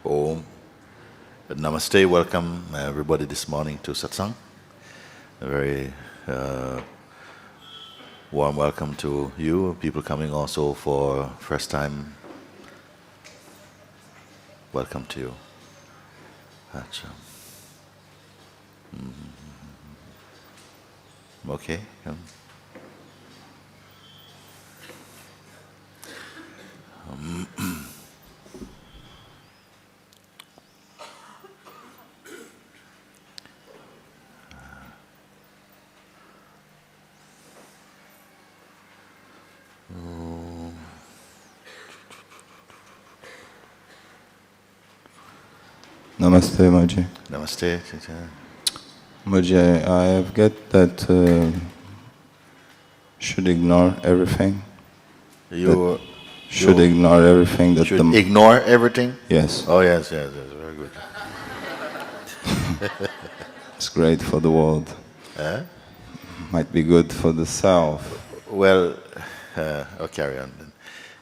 Om. Namaste, welcome everybody this morning to Satsang. A very warm welcome to you, people coming also for first time. Welcome to you. Acha. Okay. Namaste, Mooji. Namaste. Mooji, I have get that should ignore everything. You should ignore everything. That should ignore everything? Yes. Oh yes, very good. It's great for the world. Might be good for the self. Well, I'll carry on then.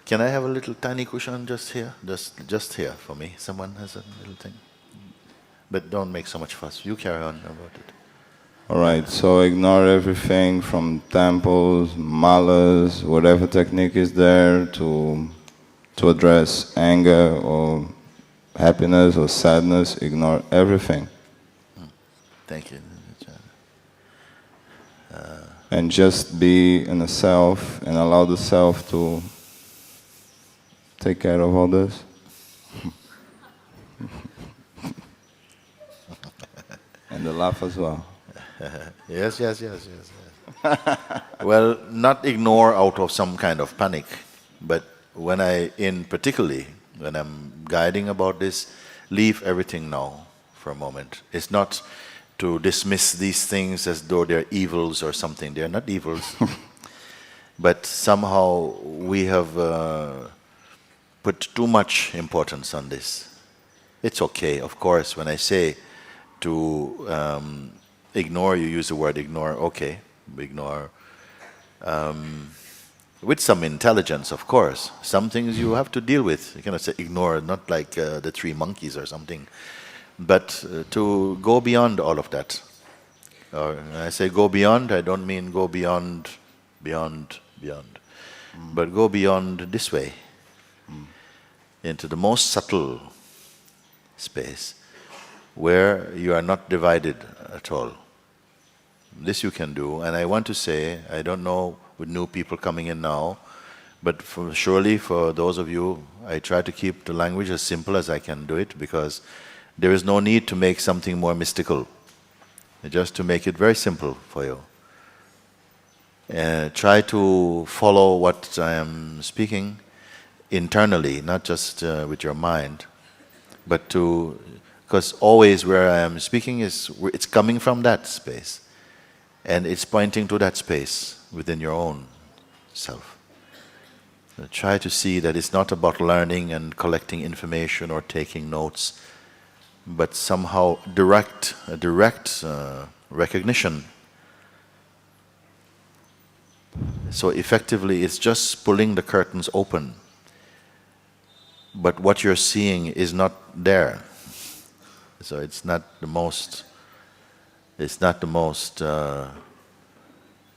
Can I have a little tiny cushion just here? Just here for me. Someone has a little thing? But don't make so much fuss. You carry on about it. Alright, so ignore everything from temples, malas, whatever technique is there to address anger or happiness or sadness. Ignore everything. Thank you. And just be in the self and allow the self to take care of all this. And the laugh as well. Yes. Well, not ignore out of some kind of panic, but when particularly when I'm guiding about this, leave everything now for a moment. It's not to dismiss these things as though they're evils or something. They're not evils. But somehow we have put too much importance on this. It's okay, of course, when I say to ignore, you use the word ignore, okay, ignore. With some intelligence, of course. Some things you have to deal with. You cannot say ignore, not like the three monkeys or something. But to go beyond all of that. When I say go beyond, I don't mean go beyond. But go beyond this way, into the most subtle space, where you are not divided at all. This you can do, and I want to say, I don't know with new people coming in now, but surely for those of you, I try to keep the language as simple as I can do it, because there is no need to make something more mystical, just to make it very simple for you. Try to follow what I am speaking internally, not just with your mind, but because always where I am speaking it's coming from that space, and it's pointing to that space within your own self. Try to see that it's not about learning and collecting information or taking notes, but somehow direct recognition. So effectively it's just pulling the curtains open, but what you're seeing is not there. So it's not the most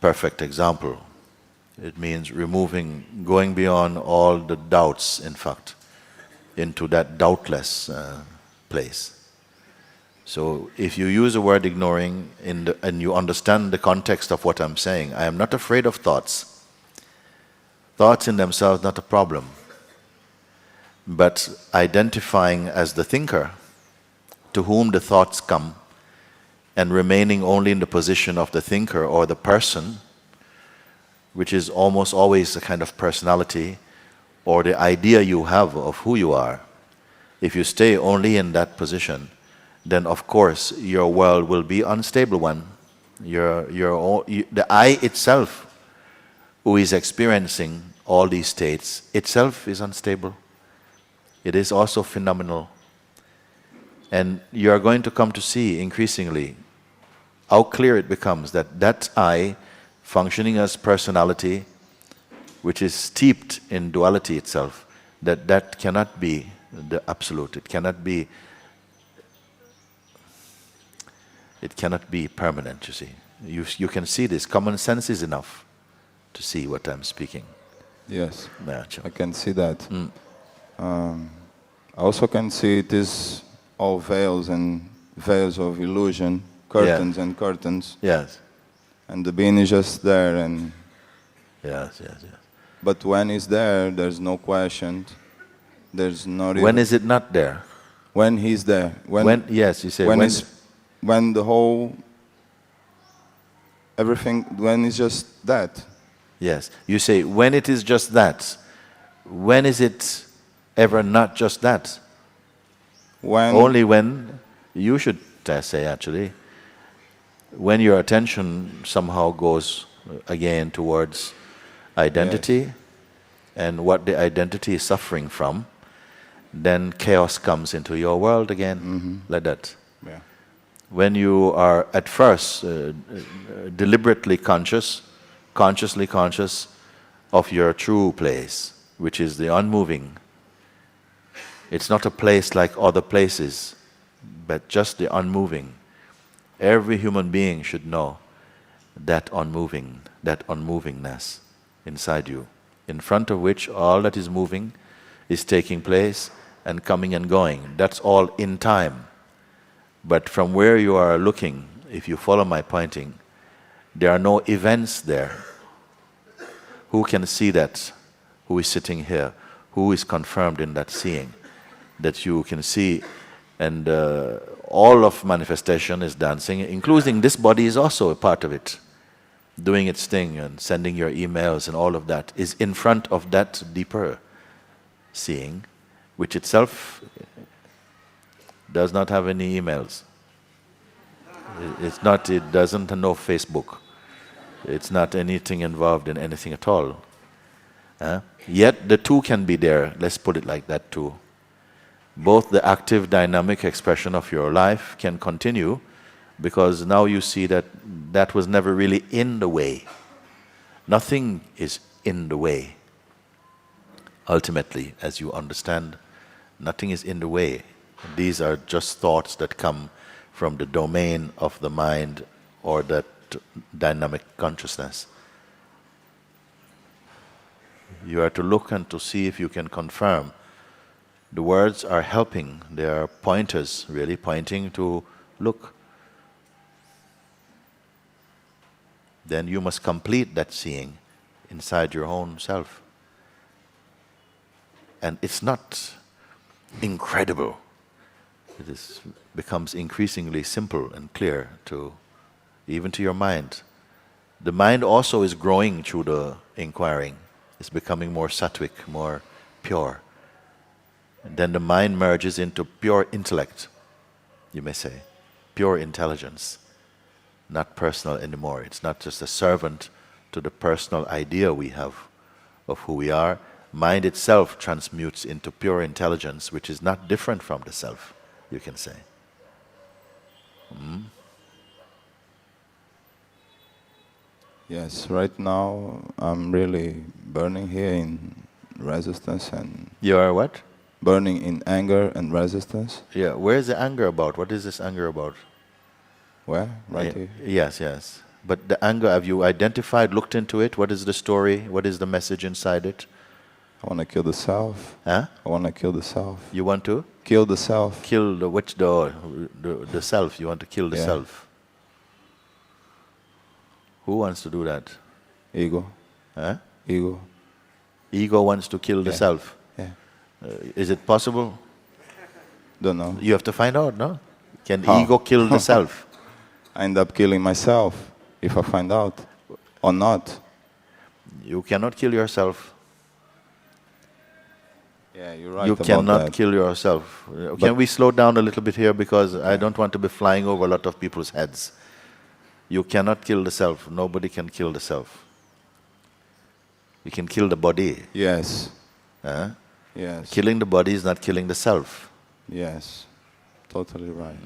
perfect example. It means going beyond all the doubts, in fact, into that doubtless place. So if you use the word ignoring and you understand the context of what I'm saying, I am not afraid of thoughts. Thoughts in themselves not a problem. But identifying as the thinker to whom the thoughts come, and remaining only in the position of the thinker or the person, which is almost always a kind of personality or the idea you have of who you are. If you stay only in that position, then of course your world will be unstable one. The I itself, who is experiencing all these states, itself is unstable. It is also phenomenal. And you are going to come to see increasingly how clear it becomes that I, functioning as personality, which is steeped in duality itself, that cannot be the absolute. It cannot be permanent, you see. You can see this. Common sense is enough to see what I'm speaking. Yes, Yeah, I can see that. I also can see it is all veils and veils of illusion, curtains and curtains, Yes. and the being is just there. And Yes. but when it's there, there's no question. There's not When even is it not there? when he's there. Yes, you say when the whole everything, when it's just that. Yes. You say, when it is just that, when is it ever not just that? Only when, you should say actually, when your attention somehow goes again towards identity and what the identity is suffering from, then chaos comes into your world again, like that. Yeah. When you are at first deliberately consciously conscious of your true place, which is the unmoving. It's not a place like other places, but just the unmoving. Every human being should know that unmovingness inside you, in front of which all that is moving is taking place and coming and going. That's all in time. But from where you are looking, if you follow my pointing, there are no events there. Who can see that? Who is sitting here? Who is confirmed in that seeing? That you can see, and all of manifestation is dancing, including this body is also a part of it, doing its thing and sending your emails and all of that is in front of that deeper seeing, which itself does not have any emails. It doesn't know Facebook. It's not anything involved in anything at all. Yet the two can be there, let's put it like that too. Both the active dynamic expression of your life can continue because now you see that that was never really in the way. Nothing is in the way. Ultimately, as you understand, nothing is in the way. These are just thoughts that come from the domain of the mind or that dynamic consciousness. You are to look and to see if you can confirm. The words are helping. They are pointers, really, pointing to look. Then you must complete that seeing inside your own self. And it's not incredible. It becomes increasingly simple and clear even to your mind. The mind also is growing through the inquiring. It's becoming more sattvic, more pure. And then the mind merges into pure intellect, you may say, pure intelligence, not personal anymore. It's not just a servant to the personal idea we have of who we are. Mind itself transmutes into pure intelligence, which is not different from the self, you can say. Yes, right now I'm really burning here in resistance and... You are what? Burning in anger and resistance. Yeah, where is the anger about? What is this anger about? Where? Right here? Yes. But the anger, have you identified, looked into it? What is the story? What is the message inside it? I want to kill the self. Huh? I want to kill the self. You want to? Kill the self. Kill the self. You want to kill the self. Who wants to do that? Ego. Huh? Ego. Ego wants to kill the self. Yeah. Is it possible? Don't know. You have to find out, no? Can How? ego kill the self? I end up killing myself if I find out or not. You cannot kill yourself. Yeah, you're right. You about cannot that. kill yourself. Can we slow down a little bit here, because I don't want to be flying over a lot of people's heads. You cannot kill the self. Nobody can kill the self. You can kill the body. Yes. Yes. Killing the body is not killing the self. Yes. Totally right.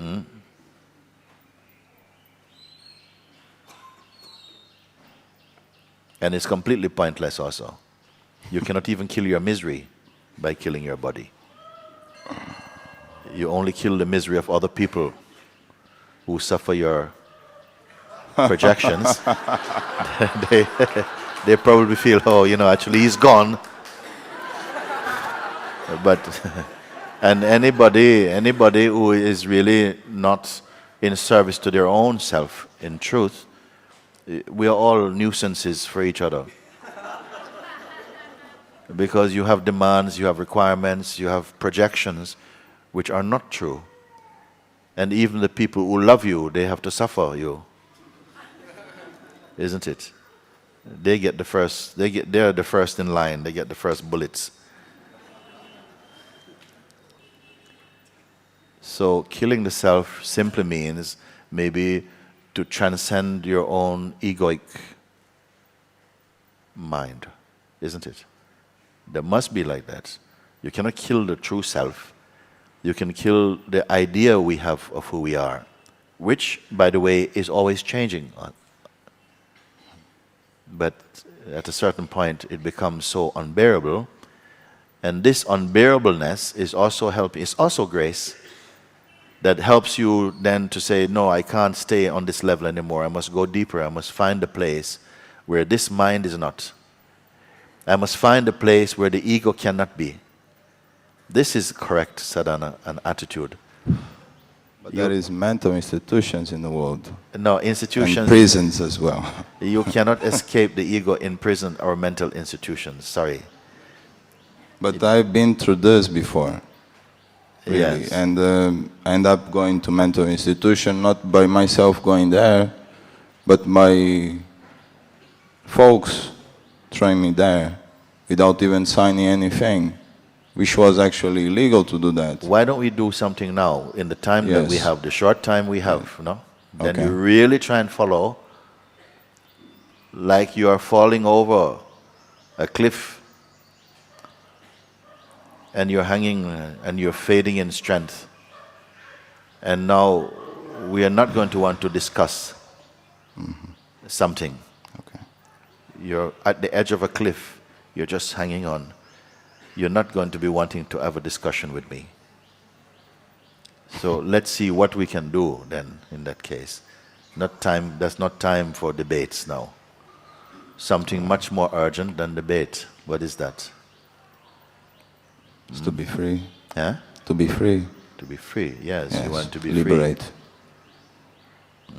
And it's completely pointless also. You cannot even kill your misery by killing your body. you only kill the misery of other people who suffer your projections. they, they probably feel, oh, actually he's gone. But and anybody who is really not in service to their own self, in truth, we are all nuisances for each other. Because you have demands, you have requirements, you have projections which are not true. And even the people who love you, they have to suffer you. Isn't it? They are the first in line, they get the first bullets. So killing the self simply means maybe to transcend your own egoic mind, isn't it? There must be like that. You cannot kill the true self. You can kill the idea we have of who we are, which, by the way, is always changing. But at a certain point, it becomes so unbearable. And this unbearableness is also grace that helps you then to say, no, I can't stay on this level anymore. I must go deeper. I must find a place where this mind is not. I must find a place where the ego cannot be. This is correct sadhana and attitude. But there is mental institutions in the world. No, institutions. And prisons as well. You cannot escape the ego in prison or mental institutions. Sorry. But I've been through this before. Really. Yes. And I end up going to mental institution, not by myself going there, but my folks throwing me there without even signing anything, which was actually illegal to do that. Why don't we do something now, in the time that we have, the short time we have, no? Then Okay. you really try and follow, like you are falling over a cliff, and you're hanging and you're fading in strength. And now we are not going to want to discuss something. Okay. You're at the edge of a cliff, you're just hanging on. You're not going to be wanting to have a discussion with me. So let's see what we can do then in that case. That's not time for debates now. Something much more urgent than debate. What is that? It's to be free. Huh? To be free. To be free, yes. Yes. You want to be Liberate. free.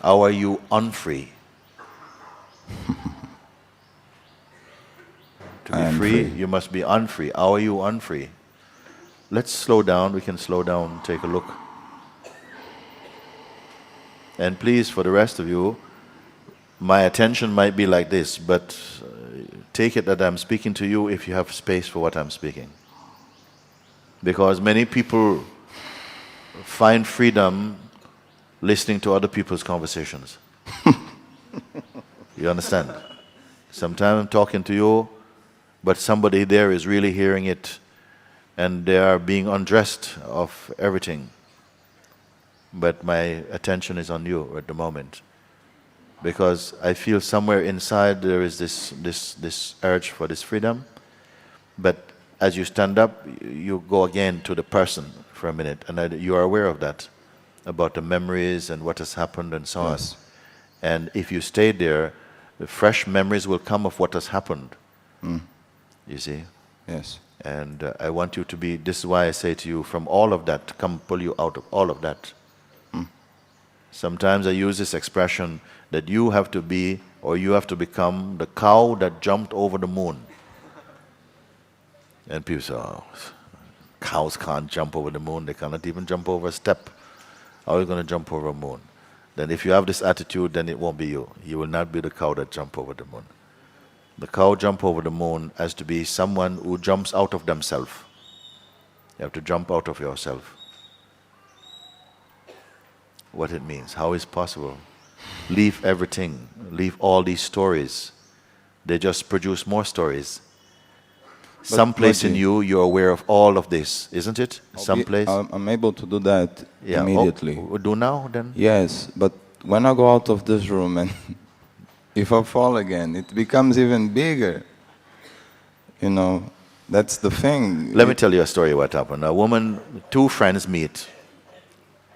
How are you unfree? To I be am free, free. you must be unfree. How are you unfree? Let's slow down. We can slow down, take a look. And please, for the rest of you, my attention might be like this, but take it that I'm speaking to you if you have space for what I'm speaking. Because many people find freedom listening to other people's conversations. You understand? Sometimes I'm talking to you, but somebody there is really hearing it, and they are being undressed of everything. But my attention is on you at the moment. Because I feel somewhere inside there is this urge for this freedom. But as you stand up, you go again to the person for a minute, and you are aware of that, about the memories and what has happened and so Yes. on. And if you stay there, the fresh memories will come of what has happened. You see? Yes. And I want you to be, this is why I say to you, from all of that, come pull you out of all of that. Sometimes I use this expression that you have to be, or you have to become, the cow that jumped over the moon. And people say, oh, cows can't jump over the moon, they cannot even jump over a step. How are you going to jump over a moon? Then if you have this attitude, then it won't be you. You will not be the cow that jump over the moon. The cow jump over the moon has to be someone who jumps out of themselves. You have to jump out of yourself. What it means, how is possible? Leave everything, leave all these stories. They just produce more stories. Someplace in Mooji, you, you're aware of all of this, isn't it? Someplace. I'm able to do that immediately. Oh, do now then? Yes, but when I go out of this room and if I fall again, it becomes even bigger. You know, That's the thing. Let me tell you a story what happened. A woman, two friends meet.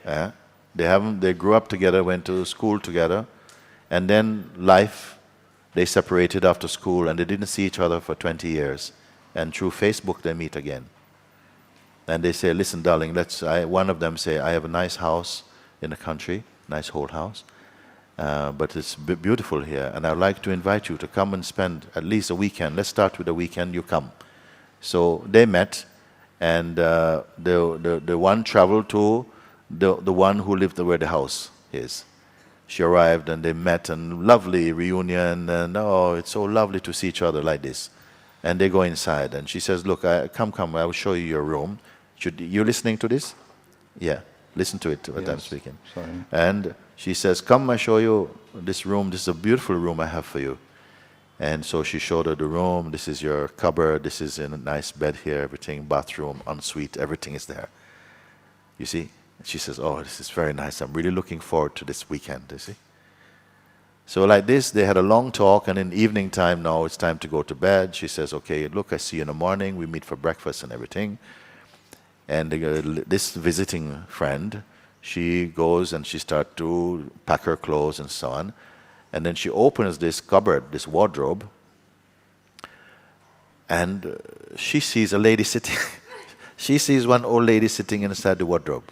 Yeah? They grew up together, went to school together, and then life, they separated after school and they didn't see each other for 20 years. And through Facebook they meet again. And they say, listen darling, one of them say, I have a nice house in the country, nice whole house, but it's beautiful here and I'd like to invite you to come and spend at least a weekend. Let's start with a weekend, you come. So they met, and the one traveled to the one who lived where the house is. She arrived and they met, and lovely reunion, and oh, it's so lovely to see each other like this. And they go inside, and she says, look, come, I will show you your room. You listening to this? Yeah, listen to it what I'm speaking. Sorry. And she says, come, I show you this room. This is a beautiful room I have for you. And so she showed her the room. This is your cupboard. This is in a nice bed here, everything, bathroom, ensuite, everything is there. You see? And she says, oh, this is very nice. I'm really looking forward to this weekend, you see? So like this, they had a long talk, and in evening time now, it's time to go to bed. She says, okay, look, I see you in the morning. We meet for breakfast and everything. And this visiting friend, she goes and she starts to pack her clothes and so on. And then she opens this cupboard, this wardrobe, and she sees a lady sitting. She sees one old lady sitting inside the wardrobe.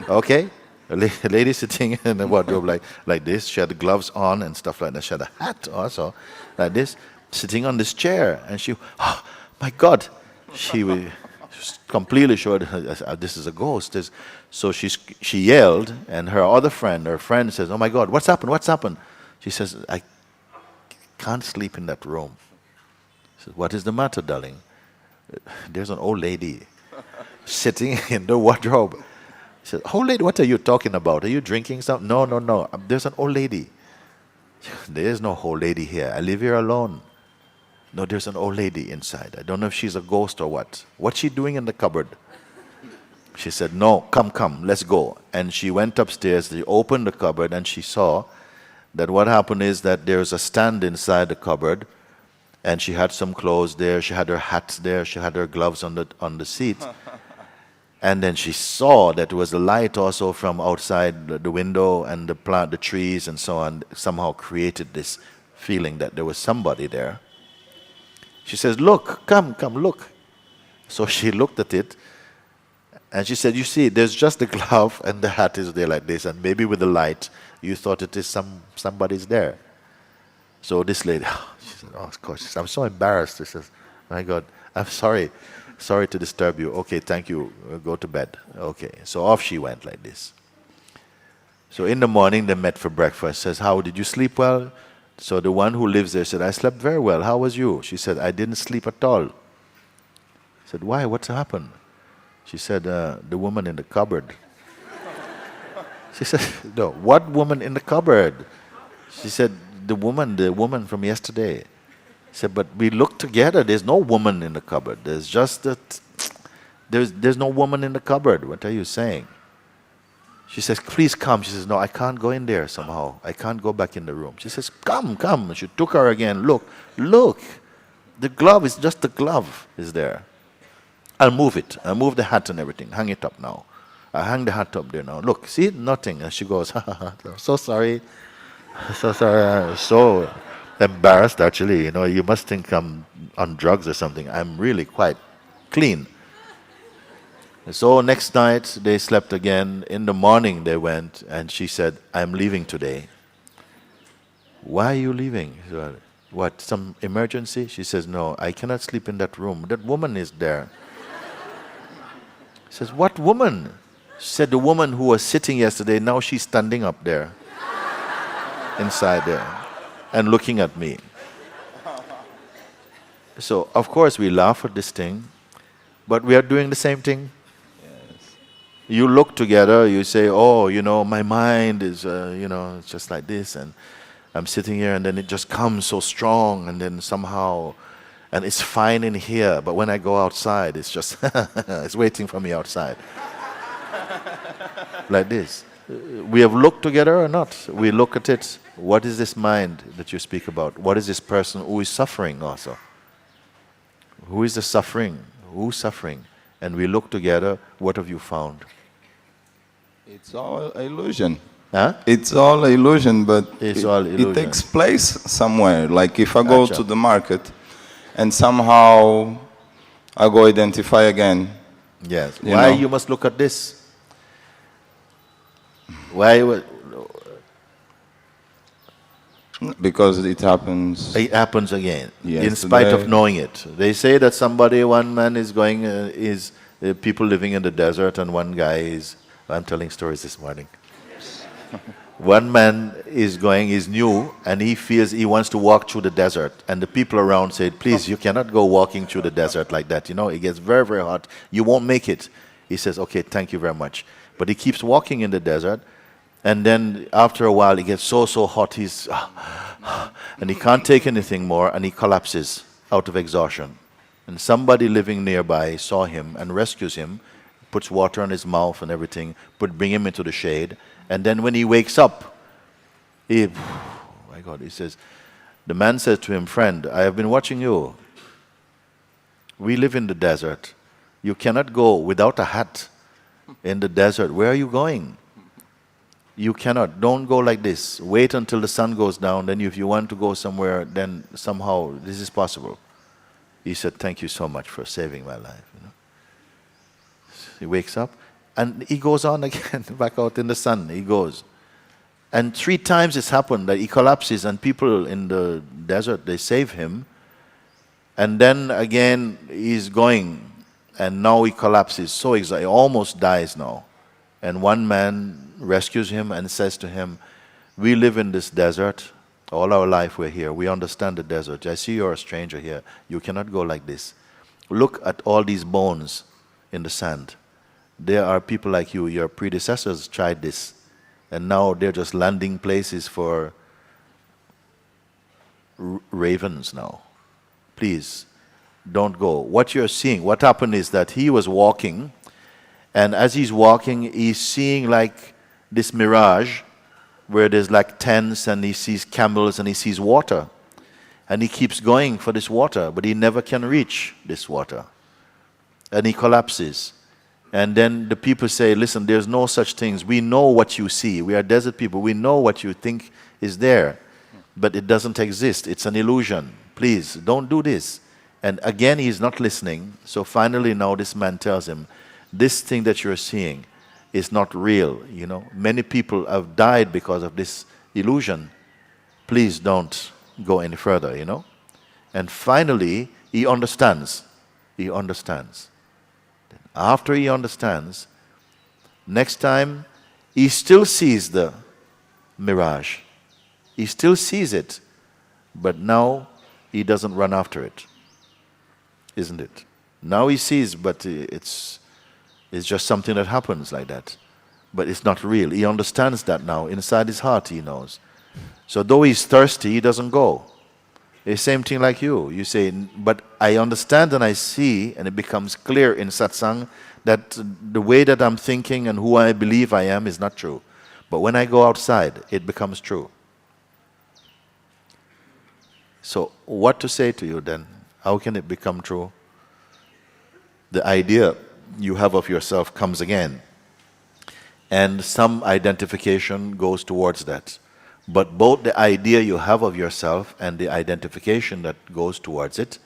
Okay? A lady sitting in the wardrobe like this. She had the gloves on and stuff like that. She had a hat also, like this, sitting on this chair. And she, oh my God, she was completely sure this is a ghost. So she yelled, and her friend says, oh my God, what's happened? She says, I can't sleep in that room. She says, what is the matter, darling? There's an old lady sitting in the wardrobe. She says, old lady, what are you talking about? Are you drinking something? No. There's an old lady. There is no old lady here. I live here alone. No, there's an old lady inside. I don't know if she's a ghost or what. What's she doing in the cupboard? She said, no, come, let's go. And she went upstairs. She opened the cupboard and she saw that what happened is that there's a stand inside the cupboard, and she had some clothes there, she had her hat there, she had her gloves on the seat. And then she saw that there was a light also from outside the window, and the trees and so on somehow created this feeling that there was somebody there. She says, look, come, look. So she looked at it, and she said, you see, there's just the glove and the hat is there like this, and maybe with the light, you thought it is somebody's there. So this lady, she said, oh, of course, I'm so embarrassed. She says, my God, I'm sorry to disturb you. Okay, thank you, go to bed. Okay, so off she went like this. So in the morning, they met for breakfast. Says, how, did you sleep well? So the one who lives there said, I slept very well. How was you? She said, I didn't sleep at all. I said, why? What's happened? She said, the woman in the cupboard. She said, no, what woman in the cupboard? She said, the woman from yesterday. She said, but we looked together. There's no woman in the cupboard. There's just that. There's no woman in the cupboard. What are you saying? She says, please come. She says, no, I can't go in there somehow. I can't go back in the room. She says, come. She took her again. Look. The glove is just the glove is there. I'll move it. I'll move the hat and everything. Hang it up now. I hang the hat up there now. Look, see, nothing. And she goes, I'm so sorry. I'm so embarrassed actually. You must think I'm on drugs or something. I'm really quite clean. So next night they slept again. In the morning they went, and she said, I'm leaving today. Why are you leaving? What, some emergency? She says, no, I cannot sleep in that room. That woman is there. She says, what woman? She said, the woman who was sitting yesterday, now she's standing up there, inside there, and looking at me. So, of course, we laugh at this thing, but we are doing the same thing. Yes. You look together, you say, oh, my mind is, it's just like this, and I'm sitting here, and then it just comes so strong, and then somehow, and it's fine in here, but when I go outside, it's just, it's waiting for me outside. Like this. We have looked together or not? We look at it. What is this mind that you speak about? What is this person who is suffering also? Who is the suffering? Who's suffering? And we look together, what have you found? It's all illusion. Huh? It's all illusion, but It's all illusion. it takes place somewhere. Like if I go Gotcha. to the market and somehow I go identify again. Yes. You Why know? you must look at this? Why? Because it happens. It happens again, Yes, in spite of today. knowing it. They say that somebody, one man is going, people living in the desert, and one guy is. I'm telling stories this morning. One man is going, is new, and he feels he wants to walk through the desert. And the people around said, please, you cannot go walking through the desert like that. You know, it gets very, very hot. You won't make it. He says, okay, thank you very much. But he keeps walking in the desert, and then after a while, it gets so hot, and he can't take anything more, and he collapses out of exhaustion. And somebody living nearby saw him and rescues him, puts water on his mouth and everything, bring him into the shade. And then when he wakes up, he says, the man says to him, friend, I have been watching you. We live in the desert. You cannot go without a hat in the desert. Where are you going? You cannot. Don't go like this. Wait until the sun goes down. Then if you want to go somewhere, then somehow this is possible. He said, thank you so much for saving my life. You know? He wakes up and he goes on again, back out in the sun. He goes. And 3 times it's happened that he collapses and people in the desert, they save him. And then again he's going and now he collapses. So exhausted, he almost dies now. And one man rescues him and says to him, we live in this desert. All our life we're here. We understand the desert. I see you're a stranger here. You cannot go like this. Look at all these bones in the sand. There are people like you. Your predecessors tried this. And now they're just landing places for ravens now. Please, don't go. What you're seeing, what happened is that he was walking, and as he's walking, he's seeing like this mirage where there's like tents and he sees camels and he sees water. And he keeps going for this water, but he never can reach this water. And he collapses. And then the people say, listen, there's no such things. We know what you see. We are desert people. We know what you think is there. But it doesn't exist. It's an illusion. Please, don't do this. And again, he's not listening. So finally now this man tells him, this thing that you're seeing is not real. You know, many people have died because of this illusion. Please don't go any further, you know. And finally, he understands. He understands. After he understands, next time, he still sees the mirage. He still sees it, but now he doesn't run after it. Isn't it? Now he sees, but it's just something that happens like that. But it's not real. He understands that now. Inside his heart, he knows. So though he's thirsty, he doesn't go. The same thing like you. You say, but I understand and I see, and it becomes clear in satsang that the way that I'm thinking and who I believe I am is not true. But when I go outside, it becomes true. So what to say to you then? How can it become true? The idea you have of yourself comes again. And some identification goes towards that. But both the idea you have of yourself and the identification that goes towards it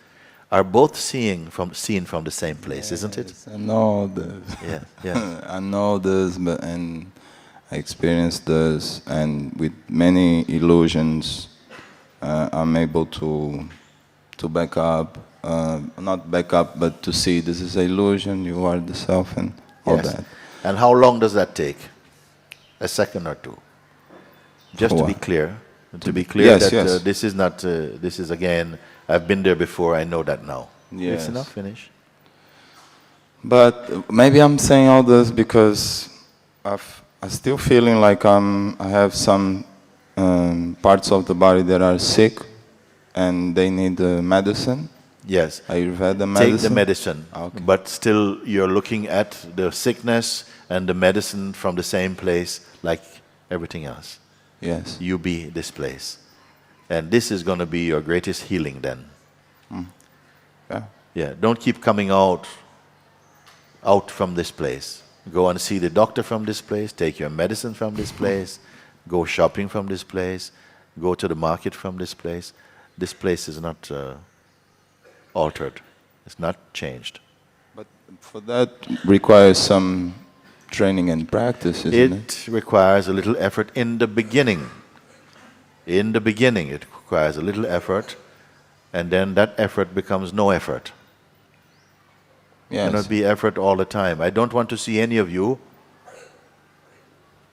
are both seen from the same place, isn't it? I know this. Yeah, yeah. I know this, and I experienced this, and with many illusions, I'm able to back up, not back up, but to see this is an illusion, you are the self, and all Yes. that. And how long does that take? A second or two? Just to be clear. To be clear Yes, that yes. this is not, this is again, I've been there before, I know that now. Yes. It's enough, finish. But maybe I'm saying all this because I'm still feeling like I have some parts of the body that are sick and they need medicine. Yes. Ayurveda medicine. Take the medicine, Okay. but still you're looking at the sickness and the medicine from the same place like everything else. Yes. You be this place. And this is going to be your greatest healing then. Yeah. Yeah, don't keep coming out from this place. Go and see the doctor from this place, take your medicine from this place, go shopping from this place, go to the market from this place. This place is not altered. It's not changed. But for that requires some training and practice, isn't it? It requires a little effort in the beginning. In the beginning, it requires a little effort, and then that effort becomes no effort. Yes. Cannot be effort all the time. I don't want to see any of you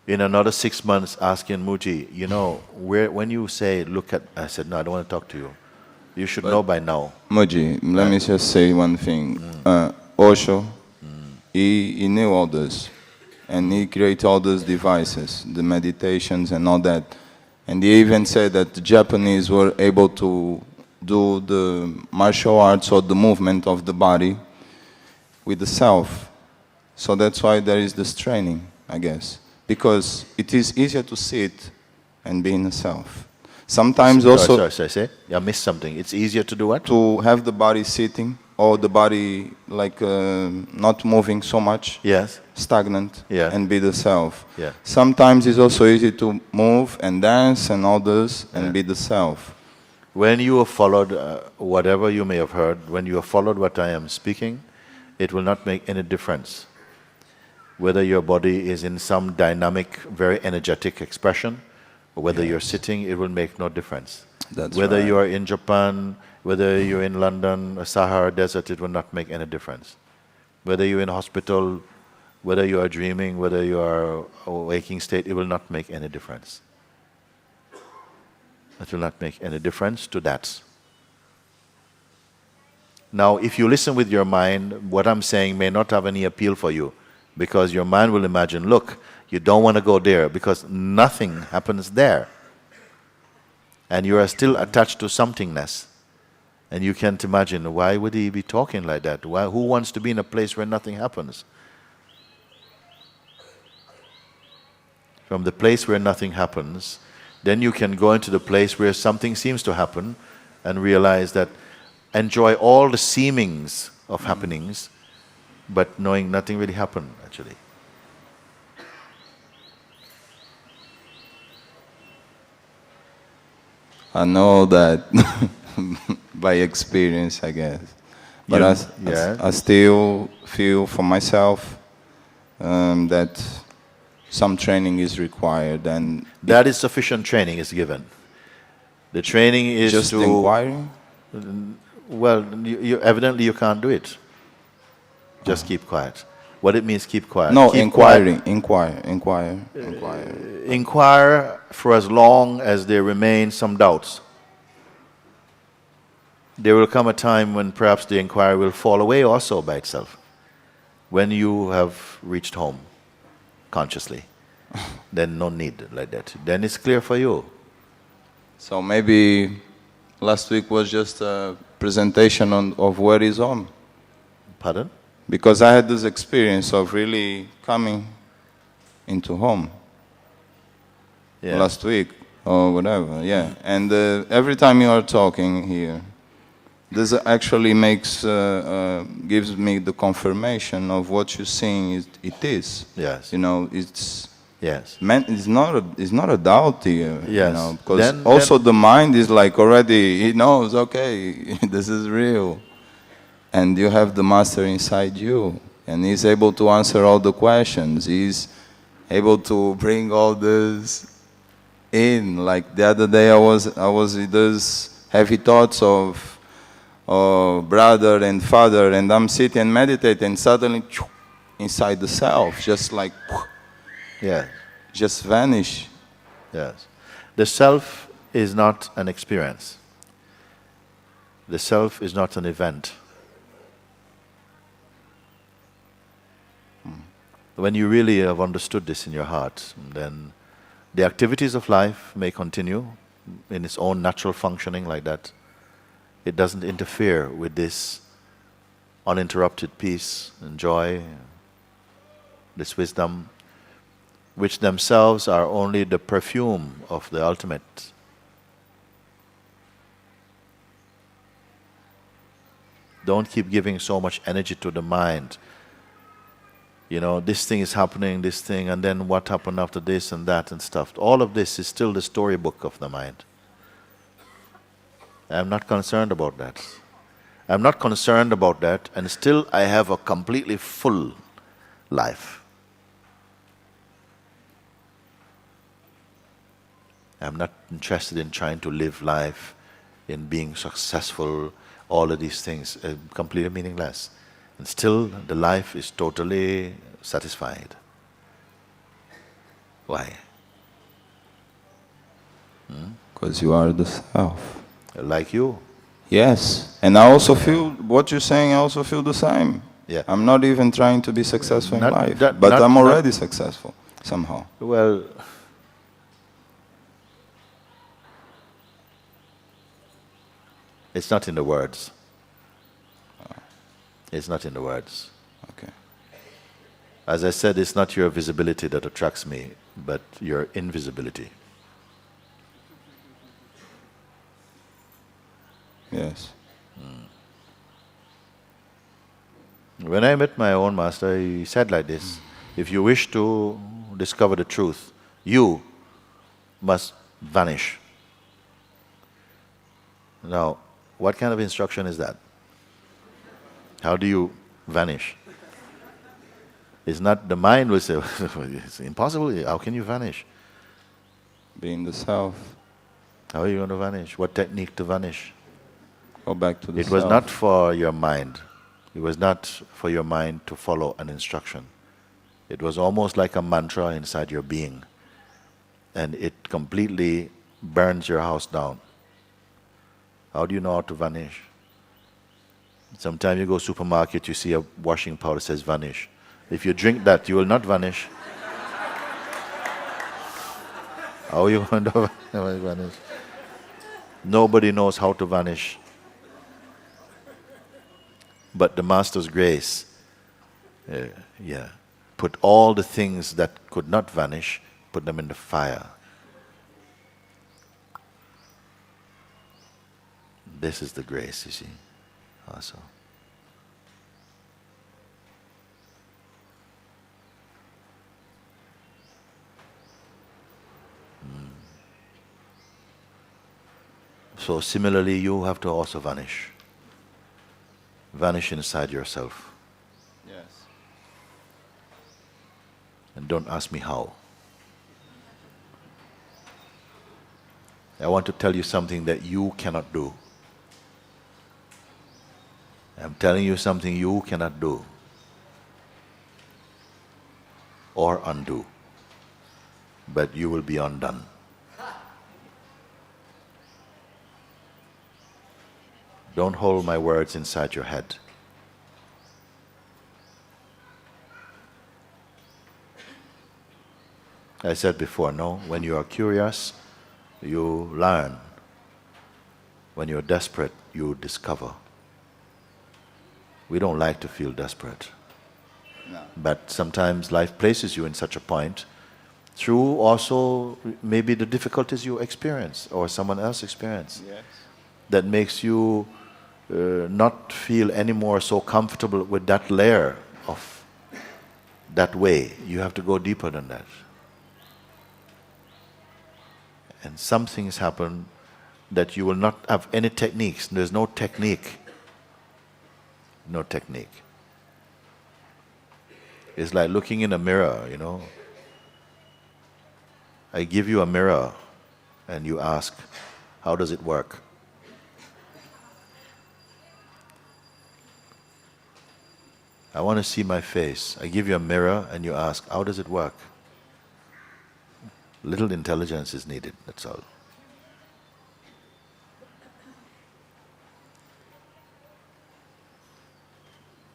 in another 6 months asking Mooji, you know, when you say, look at, I said, no, I don't want to talk to you. You should know by now. Mooji, let me just say one thing. Osho, he knew all this. And he created all those devices, the meditations and all that. And he even said that the Japanese were able to do the martial arts or the movement of the body with the self. So that's why there is this training, I guess. Because it is easier to sit and be in the self. Sometimes also... Sorry. I missed something. It's easier to do what? To have the body sitting, or the body like not moving so much. Yes. Stagnant. Yeah. And be the self. Yeah. Sometimes it's also easy to move and dance and all this and be the self. When you have followed whatever you may have heard, when you have followed what I am speaking, it will not make any difference. Whether your body is in some dynamic, very energetic expression, or whether you're sitting, it will make no difference. That's whether right. you are in Japan, whether you're in London, a Sahara Desert, it will not make any difference. Whether you're in hospital, whether you are dreaming, whether you are a waking state, it will not make any difference. It will not make any difference to that. Now, if you listen with your mind, what I'm saying may not have any appeal for you, because your mind will imagine, look, you don't want to go there because nothing happens there. And you are still attached to somethingness. And you can't imagine, why would he be talking like that? Who wants to be in a place where nothing happens? From the place where nothing happens, then you can go into the place where something seems to happen and realize that, enjoy all the seemings of happenings, but knowing nothing really happened, actually. I know that by experience, I guess. But I still feel for myself that some training is required, and that is sufficient training is given. The training is just to inquiring. Well, evidently you can't do it. Just keep quiet. What it means, keep quiet. No, keep inquiring. Quiet. Inquire. Inquire for as long as there remain some doubts. There will come a time when perhaps the inquiry will fall away also by itself. When you have reached home consciously, then no need like that. Then it's clear for you. So maybe last week was just a presentation of where is home. Pardon? Because I had this experience of really coming into home last week or whatever, yeah. And every time you are talking here, this actually gives me the confirmation of what you're saying. It is. Yes. You know, it's. Yes. It's not a doubt here. Yes. You know, because the mind is like already, it knows, okay, this is real. And you have the master inside you. And he's able to answer all the questions. He's able to bring all this in. Like the other day I was with those heavy thoughts of brother and father, and I'm sitting and meditating, and suddenly inside the self, just like just vanish. Yes. The self is not an experience. The self is not an event. When you really have understood this in your heart, then the activities of life may continue in its own natural functioning like that. It doesn't interfere with this uninterrupted peace and joy, this wisdom, which themselves are only the perfume of the ultimate. Don't keep giving so much energy to the mind. You know, this thing is happening, this thing, and then what happened after this and that and stuff. All of this is still the storybook of the mind. I'm not concerned about that. I'm not concerned about that, and still I have a completely full life. I'm not interested in trying to live life, in being successful, all of these things, completely meaningless. And still the life is totally satisfied. Why? Because you are the self. Like you. Yes, and I also feel, what you're saying, I also feel the same. Yeah. I'm not even trying to be successful in life, that- but not- I'm not- already successful, somehow. Well, it's not in the words. It's not in the words. Okay. As I said, it's not your visibility that attracts me, but your invisibility. Yes. When I met my own master, he said like this: if you wish to discover the truth, you must vanish. Now, what kind of instruction is that? How do you vanish? It's not the mind will say, it's impossible, how can you vanish? Being the self, How are you going to vanish? What technique to vanish? go back to the It self. was not for your mind. It was not for your mind to follow an instruction. It was almost like a mantra inside your being. And it completely burns your house down. How do you know how to vanish? Sometimes you go to supermarket, you see a washing powder that says vanish. If you drink that, you will not vanish. How are you going to vanish? Nobody knows how to vanish. But the Master's grace, put all the things that could not vanish, put them in the fire. This is the grace, you see, also. So similarly, you have to also vanish. Vanish inside yourself. Yes. And don't ask me how. I want to tell you something that you cannot do. I'm telling you something you cannot do or undo, but you will be undone. Don't hold my words inside your head. I said before, no, when you are curious, you learn. When you're desperate, you discover. We don't like to feel desperate. No. But sometimes life places you in such a point through also maybe the difficulties you experience or someone else experience. Yes. That makes you not feel anymore so comfortable with that layer of that way. You have to go deeper than that. And some things happen that you will not have any techniques. There's no technique. No technique. It's like looking in a mirror, you know. I give you a mirror and you ask, how does it work? I want to see my face. I give you a mirror and you ask, how does it work? Little intelligence is needed, that's all.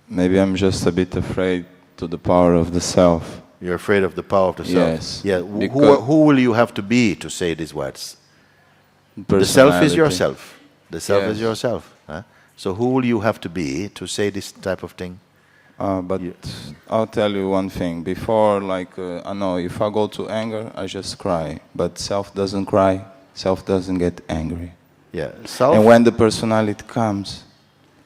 Maybe I'm just a bit afraid to the power of the self. You're afraid of the power of the self? Yes. Yeah. Because- Who will you have to be to say these words? The self is Personality. yourself. The self is Yes. yourself. Huh? So who will you have to be to say this type of thing? But I'll tell you one thing. Before, I know if I go to anger, I just cry. But self doesn't cry. Self doesn't get angry. Yeah. Self. And when the personality comes,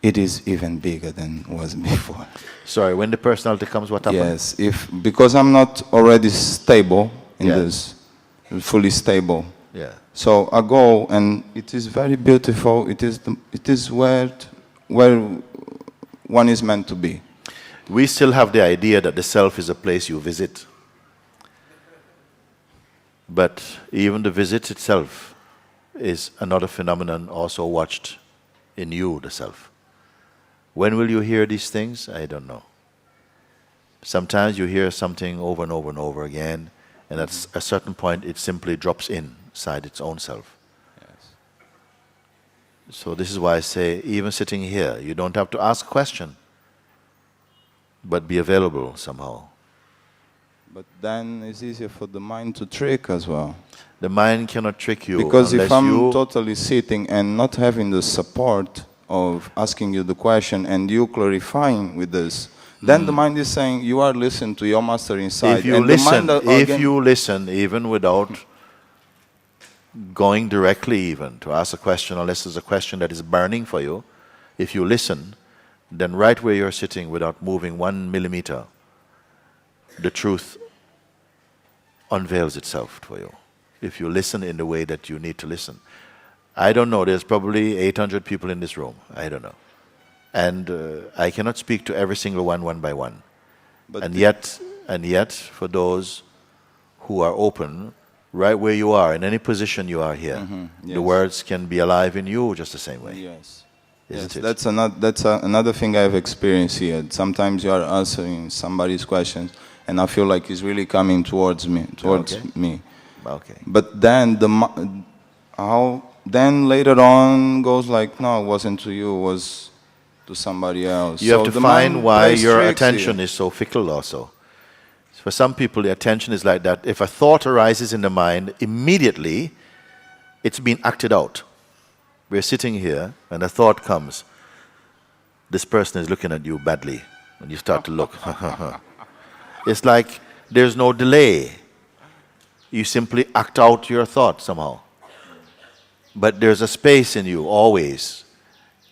it is even bigger than it was before. Sorry, when the personality comes, what happens? Yes, because I'm not already stable in Yeah. this, fully stable. Yeah. So I go, and it is very beautiful. It is where one is meant to be. We still have the idea that the self is a place you visit. But even the visit itself is another phenomenon also watched in you, the self. When will you hear these things? I don't know. Sometimes you hear something over and over and over again, and at a certain point it simply drops inside its own self. Yes. So this is why I say, even sitting here, you don't have to ask a question, but be available somehow. But then it's easier for the mind to trick as well. The mind cannot trick you Because unless if I'm you... totally sitting and not having the support of asking you the question and you clarifying with this, then the mind is saying you are listening to your master inside. If you and listen, the mind if you listen, even without going directly even to ask a question, unless there's a question that is burning for you, if you listen, then right where you're sitting without moving 1 millimeter, the truth unveils itself for you. If you listen in the way that you need to listen. I don't know, there's probably 800 people in this room. I don't know. And I cannot speak to every single one by one. But and yet, for those who are open, right where you are, in any position you are here, yes. the words can be alive in you just the same way. Yes. Isn't it? That's another thing I've experienced here. Sometimes you are answering somebody's questions, and I feel like he's really coming towards me. Okay. But then then later on goes like, no, it wasn't to you, it was to somebody else. You have to find why your attention is so fickle also. For some people, the attention is like that. If a thought arises in the mind, immediately it's been acted out. We're sitting here, and a thought comes. This person is looking at you badly. And you start to look. It's like there's no delay. You simply act out your thought somehow. But there's a space in you always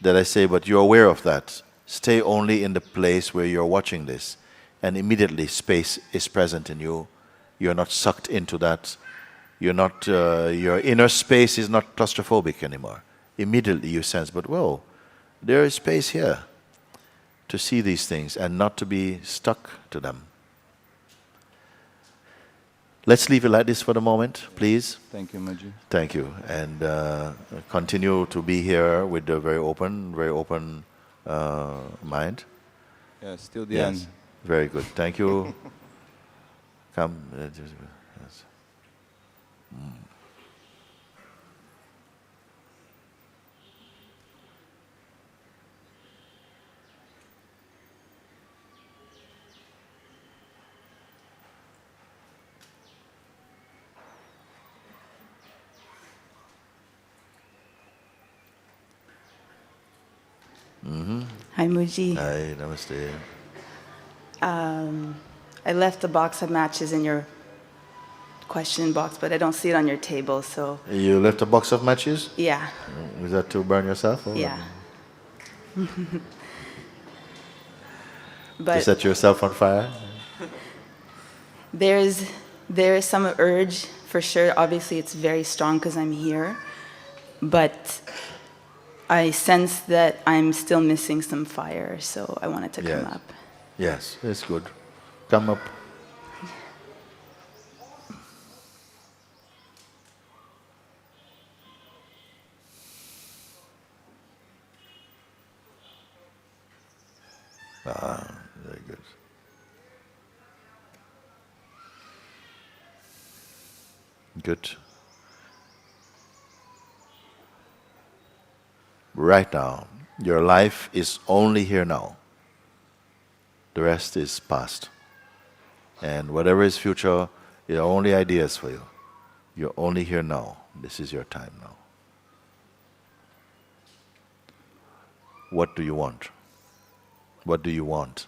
that I say, but you're aware of that. Stay only in the place where you're watching this. And immediately space is present in you. You're not sucked into that. You're not, your inner space is not claustrophobic anymore. Immediately you sense, but whoa, there is space here to see these things and not to be stuck to them. Let's leave it like this for the moment, please. Thank you, Mooji. Thank you. And continue to be here with a very open mind. Yes, till the end. Very good. Thank you. Come. Yes. Hi, Mooji. Hi, namaste. I left a box of matches in your question box, but I don't see it on your table, so... You left a box of matches? Yeah. Was that to burn yourself? Or Yeah. To But set yourself on fire? there is some urge, for sure. Obviously, it's very strong because I'm here. But I sense that I'm still missing some fire, so I wanted to come up. Yes, it's good. Come up. Very good. Good. Right now, your life is only here now. The rest is past. And whatever is future, are only ideas for you. You're only here now. This is your time now. What do you want? What do you want?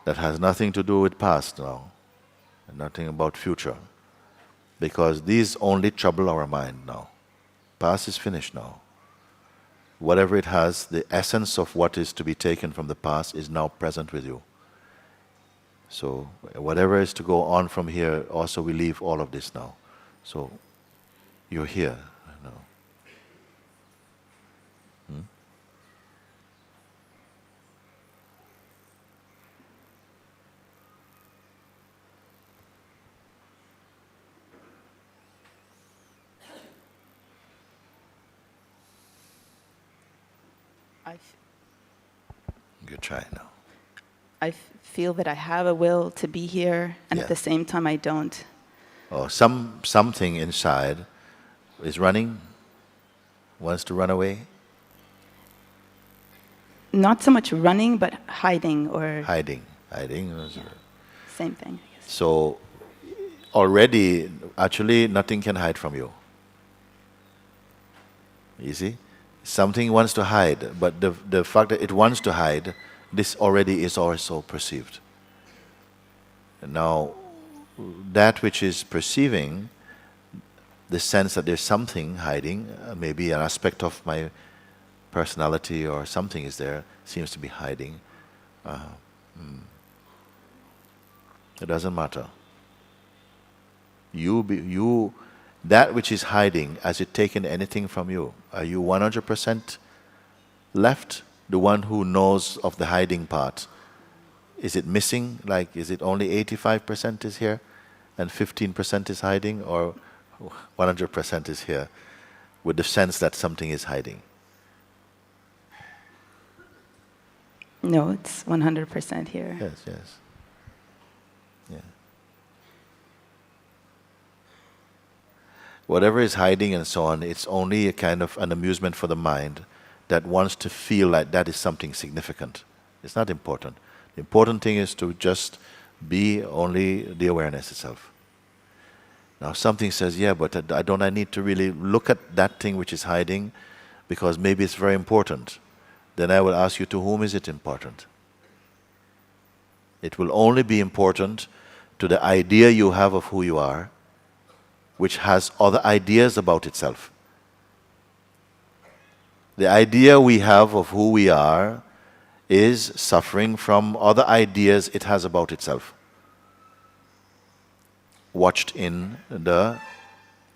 That has nothing to do with past now, and nothing about future. Because these only trouble our mind now. Past is finished now. Whatever it has, the essence of what is to be taken from the past is now present with you. So whatever is to go on from here, also we leave all of this now. So you're here now. Good try now. I feel that I have a will to be here, and Yeah. at the same time I don't. Or something inside is running, wants to run away, Not so much running, but hiding or hiding. same thing, I guess. So already, actually, nothing can hide from you. You see? Something wants to hide, but the fact that it wants to hide, this already is also perceived. And now, that which is perceiving, the sense that there's something hiding, maybe an aspect of my personality or something is there, seems to be hiding. It doesn't matter. That which is hiding, has it taken anything from you? Are you 100% left? The one who knows of the hiding part. Is it missing? Like, is it only 85% is here and 15% is hiding, or 100% is here with the sense that something is hiding? No, it's 100% here. Yes, yes. Yeah. Whatever is hiding and so on, it's only a kind of an amusement for the mind that wants to feel like that is something significant. It's not important. The important thing is to just be only the awareness itself. Now something says, yeah, but I need to really look at that thing which is hiding because maybe it's very important. Then I will ask you, to whom is it important? It will only be important to the idea you have of who you are, which has other ideas about itself. The idea we have of who we are is suffering from other ideas it has about itself, watched in the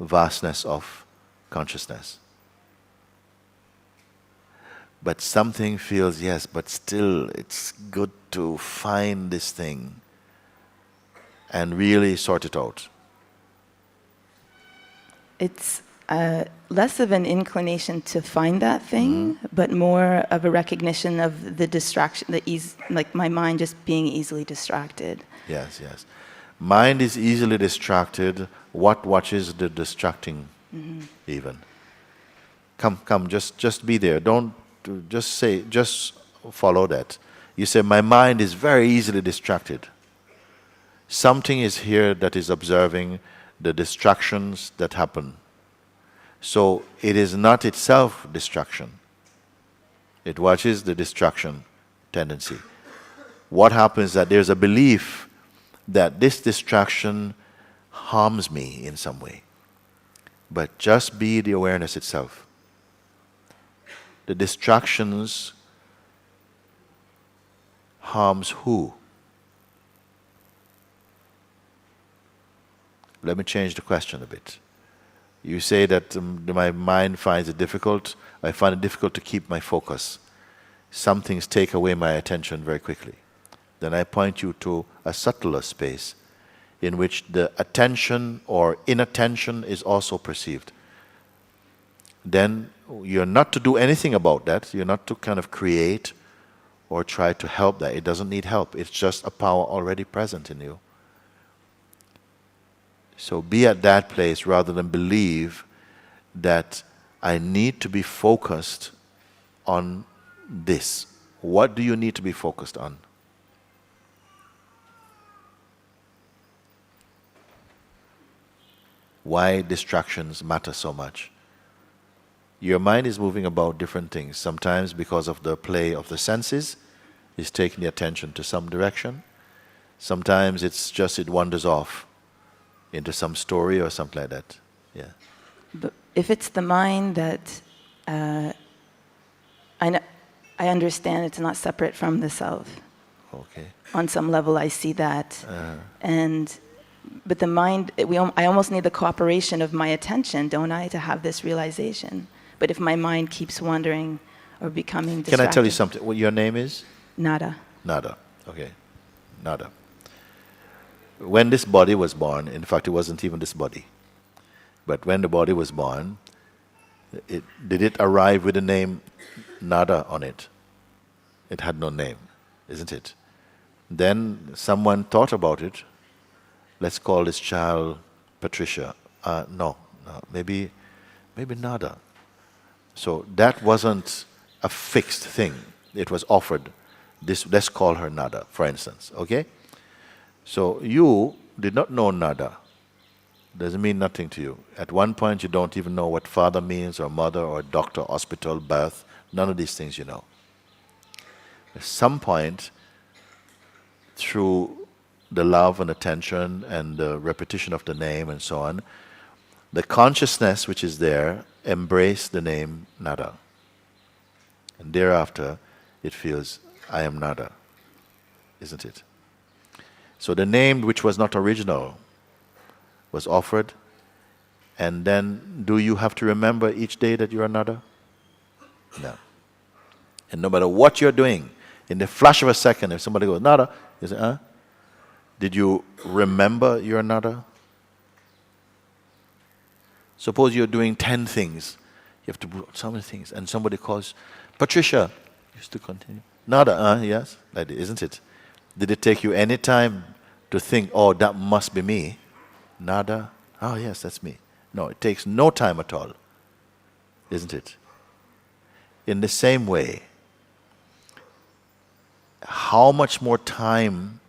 vastness of consciousness. But something feels, yes, but still it's good to find this thing and really sort it out. It's less of an inclination to find that thing, but more of a recognition of the distraction, like my mind just being easily distracted. Yes, yes. Mind is easily distracted. What watches the distracting even? Come, just be there. Don't just follow that. You say, my mind is very easily distracted. Something is here that is observing the distractions that happen. So it is not itself distraction. It watches the distraction tendency. What happens is that there's a belief that this distraction harms me in some way. But just be the awareness itself. The distractions harms who? Let me change the question a bit. You say that my mind finds it difficult. I find it difficult to keep my focus. Some things take away my attention very quickly. Then I point you to a subtler space in which the attention or inattention is also perceived. Then you're not to do anything about that. You're not to kind of create or try to help that. It doesn't need help. It's just a power already present in you. So be at that place rather than believe that I need to be focused on this. What do you need to be focused on? Why distractions matter so much? Your mind is moving about different things. Sometimes because of the play of the senses, it's taking the attention to some direction. Sometimes it's just it wanders off into some story or something like that. Yeah. if it's the mind that I understand it's not separate from the self. Okay. On some level, I see that, but the mind, I almost need the cooperation of my attention, don't I, to have this realization? But if my mind keeps wandering or becoming distracted. Can I tell you something? What your name is? Nada. Nada. Okay. Nada. When this body was born, in fact, it wasn't even this body, but when the body was born, did it arrive with the name Nada on it? It had no name, isn't it? Then someone thought about it. Let's call this child Patricia. No, maybe Nada. So that wasn't a fixed thing. It was offered. Let's call her Nada, for instance. Okay? So you did not know Nada. Doesn't mean nothing to you. At one point you don't even know what father means, or mother, or doctor, hospital, birth. None of these things you know. At some point, through the love and attention and the repetition of the name and so on, the consciousness which is there embraced the name Nada. And thereafter, it feels, I am Nada, isn't it? So the name which was not original was offered, and then do you have to remember each day that you are Nada? No. And no matter what you're doing, in the flash of a second, if somebody goes, Nada, you say, huh? Did you remember you're Nada? Suppose you're doing 10 things. You have to do so many things. And somebody calls, Patricia. You still continue. Nada, yes? Like, isn't it? Did it take you any time to think, oh, that must be me? Nada? Oh, yes, that's me. No, it takes no time at all. Isn't it? In the same way, how much more time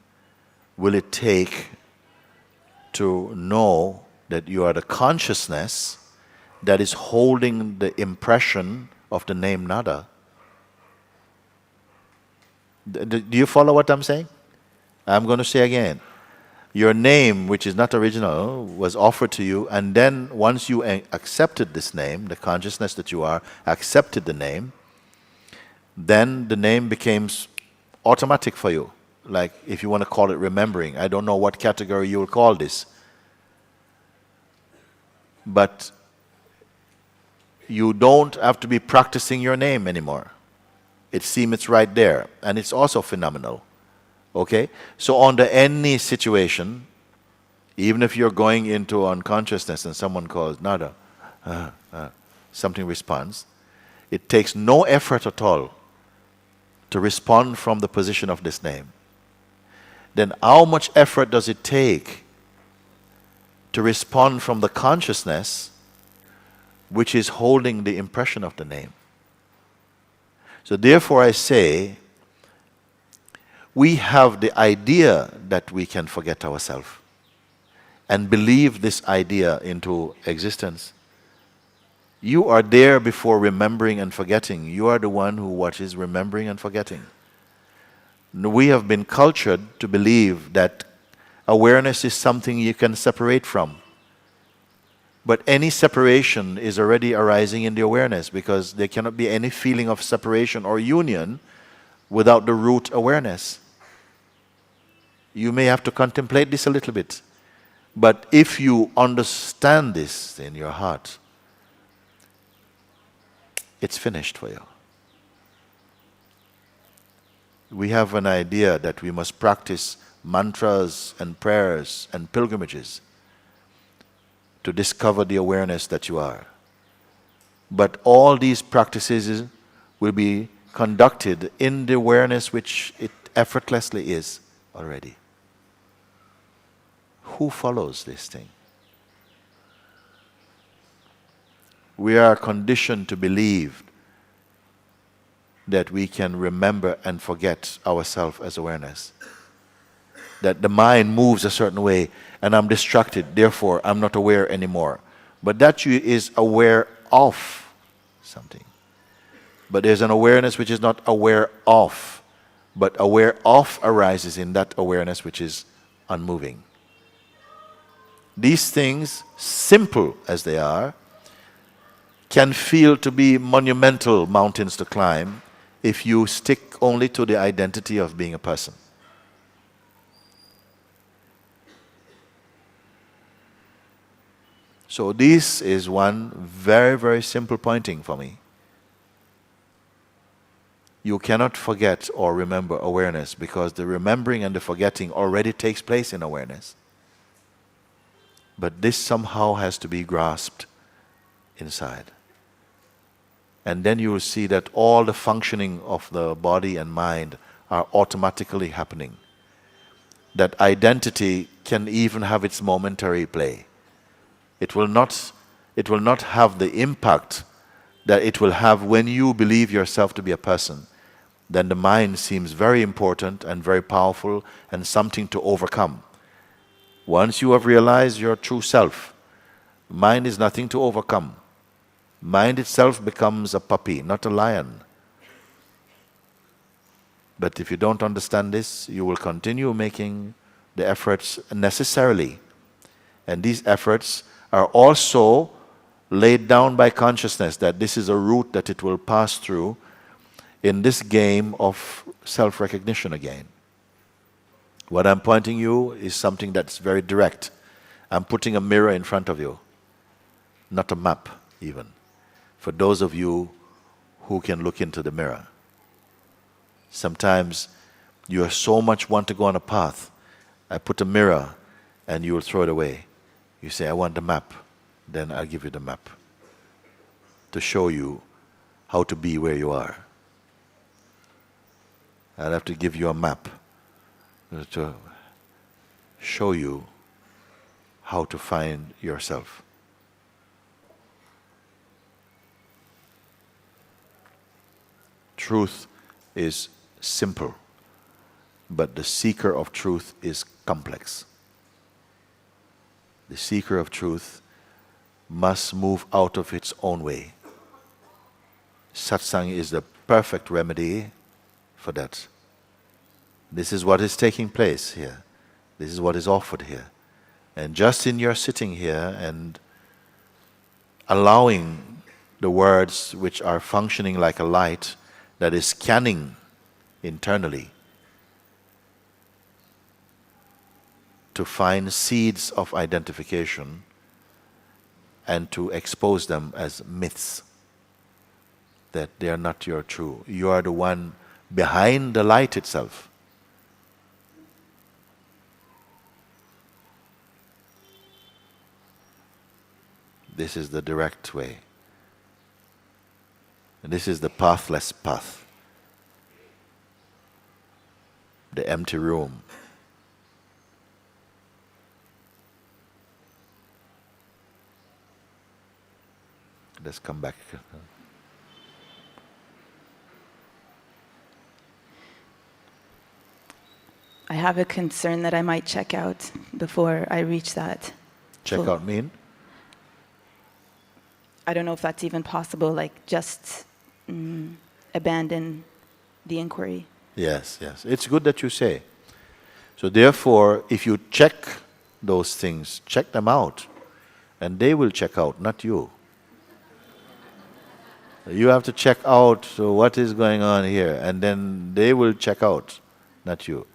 will it take to know that you are the consciousness that is holding the impression of the name Nada? Do you follow what I'm saying? I'm going to say again. Your name, which is not original, was offered to you, and then once you accepted this name, the consciousness that you are accepted the name, then the name became automatic for you. Like, if you want to call it remembering, I don't know what category you will call this. But you don't have to be practicing your name anymore. It seems it's right there, and it's also phenomenal. Okay? So under any situation, even if you're going into unconsciousness and someone calls Nada, something responds, it takes no effort at all to respond from the position of this name. Then how much effort does it take to respond from the consciousness which is holding the impression of the name? So therefore I say, we have the idea that we can forget ourselves and believe this idea into existence. You are there before remembering and forgetting. You are the one who watches remembering and forgetting. We have been cultured to believe that awareness is something you can separate from. But any separation is already arising in the awareness, because there cannot be any feeling of separation or union without the root awareness. You may have to contemplate this a little bit. But if you understand this in your heart, it's finished for you. We have an idea that we must practice mantras and prayers and pilgrimages to discover the awareness that you are. But all these practices will be conducted in the awareness which it effortlessly is already. Who follows this thing? We are conditioned to believe that we can remember and forget ourselves as awareness. That the mind moves a certain way and I'm distracted, therefore I'm not aware anymore. But that you is aware of something. But there's an awareness which is not aware of, but aware of arises in that awareness which is unmoving. These things, simple as they are, can feel to be monumental mountains to climb if you stick only to the identity of being a person. So this is one very, very simple pointing for me. You cannot forget or remember awareness, because the remembering and the forgetting already takes place in awareness. But this somehow has to be grasped inside. And then you will see that all the functioning of the body and mind are automatically happening. That identity can even have its momentary play. It will not have the impact that it will have when you believe yourself to be a person. Then the mind seems very important and very powerful and something to overcome. Once you have realized your true self, mind is nothing to overcome. Mind itself becomes a puppy, not a lion. But if you don't understand this, you will continue making the efforts necessarily. And these efforts are also laid down by consciousness, that this is a route that it will pass through in this game of self-recognition again. What I'm pointing you is something that's very direct. I'm putting a mirror in front of you, not a map even, for those of you who can look into the mirror. Sometimes you so much want to go on a path. I put a mirror and you will throw it away. You say, I want the map. Then I'll give you the map to show you how to be where you are. I'll have to give you a map to show you how to find yourself. Truth is simple, but the seeker of truth is complex. The seeker of truth must move out of its own way. Satsang is the perfect remedy for that. This is what is taking place here. This is what is offered here. And just in your sitting here and allowing the words which are functioning like a light that is scanning internally to find seeds of identification and to expose them as myths, that they are not your true. You are the one behind the light itself. This is the direct way. And this is the pathless path. The empty room. Let's come back. I have a concern that I might check out before I reach that. Check out mean? I don't know if that's even possible, like just abandon the inquiry. Yes, yes. It's good that you say. So therefore, if you check those things, check them out, and they will check out, not you. You have to check out what is going on here, and then they will check out, not you.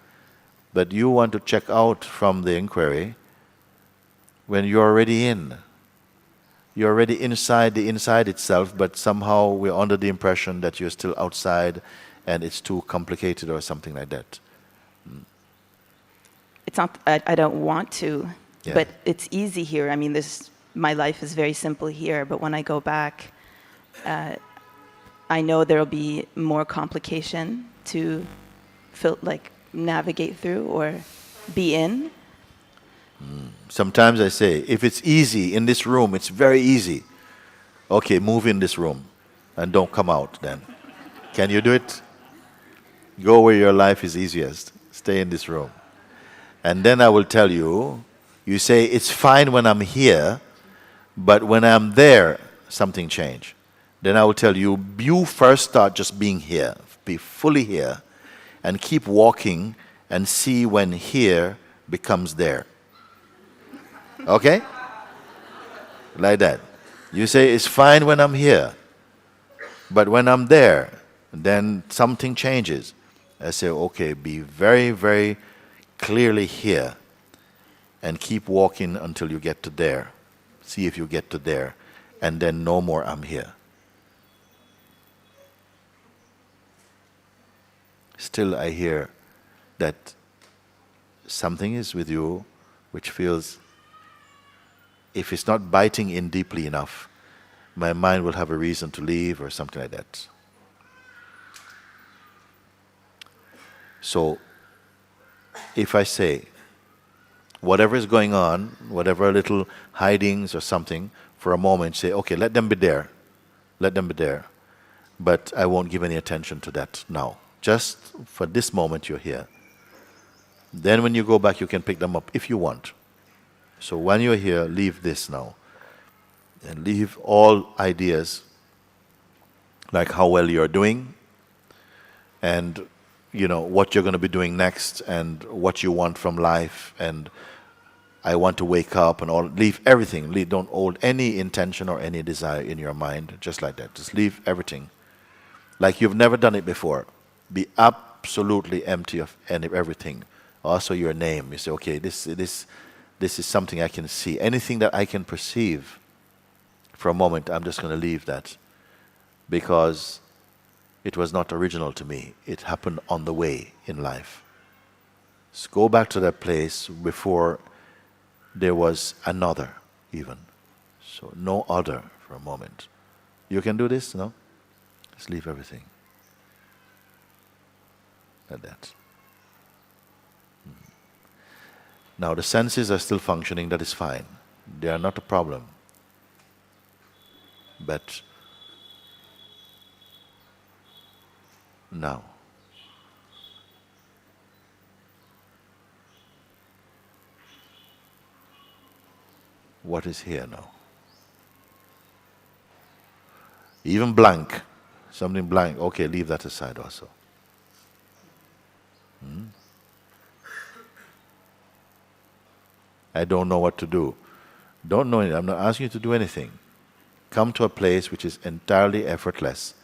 But you want to check out from the inquiry when you're already in. You're already inside the inside itself, but somehow we're under the impression that you're still outside and it's too complicated or something like that. It's not, I don't want to, Yeah. but it's easy here. I mean, my life is very simple here, but when I go back, I know there will be more complication to navigate through or be in. Sometimes I say, if it's easy in this room, it's very easy. Okay, move in this room and don't come out then. Can you do it? Go where your life is easiest. Stay in this room. And then I will tell you, you say, it's fine when I'm here, but when I'm there, something changed. Then I will tell you, you first start just being here, be fully here, and keep walking and see when here becomes there. Okay? Like that. You say, it's fine when I'm here, but when I'm there, then something changes. I say, okay, be very, very clearly here and keep walking until you get to there. See if you get to there. And then no more I'm here. Still I hear that something is with you which feels, if it's not biting in deeply enough, my mind will have a reason to leave or something like that. So, if I say, whatever is going on, whatever little hidings or something, for a moment say, okay, let them be there. Let them be there. But I won't give any attention to that now. Just for this moment you're here. Then when you go back, you can pick them up if you want. So when you're here, leave this now. And leave all ideas like how well you're doing and what you're going to be doing next and what you want from life and I want to wake up and all. Leave everything. Don't hold any intention or any desire in your mind, just like that. Just leave everything. Like you've never done it before. Be absolutely empty of everything. Also your name. You say, okay, this is something I can see. Anything that I can perceive, for a moment, I'm just going to leave that. Because it was not original to me. It happened on the way in life. So go back to that place before there was another even. So no other for a moment. You can do this, no? Just leave everything. Like that. Now the senses are still functioning, that is fine. They are not a problem. But now, what is here now? Even blank, something blank, okay, leave that aside also. I don't know what to do. Don't know anything. I'm not asking you to do anything. Come to a place which is entirely effortless.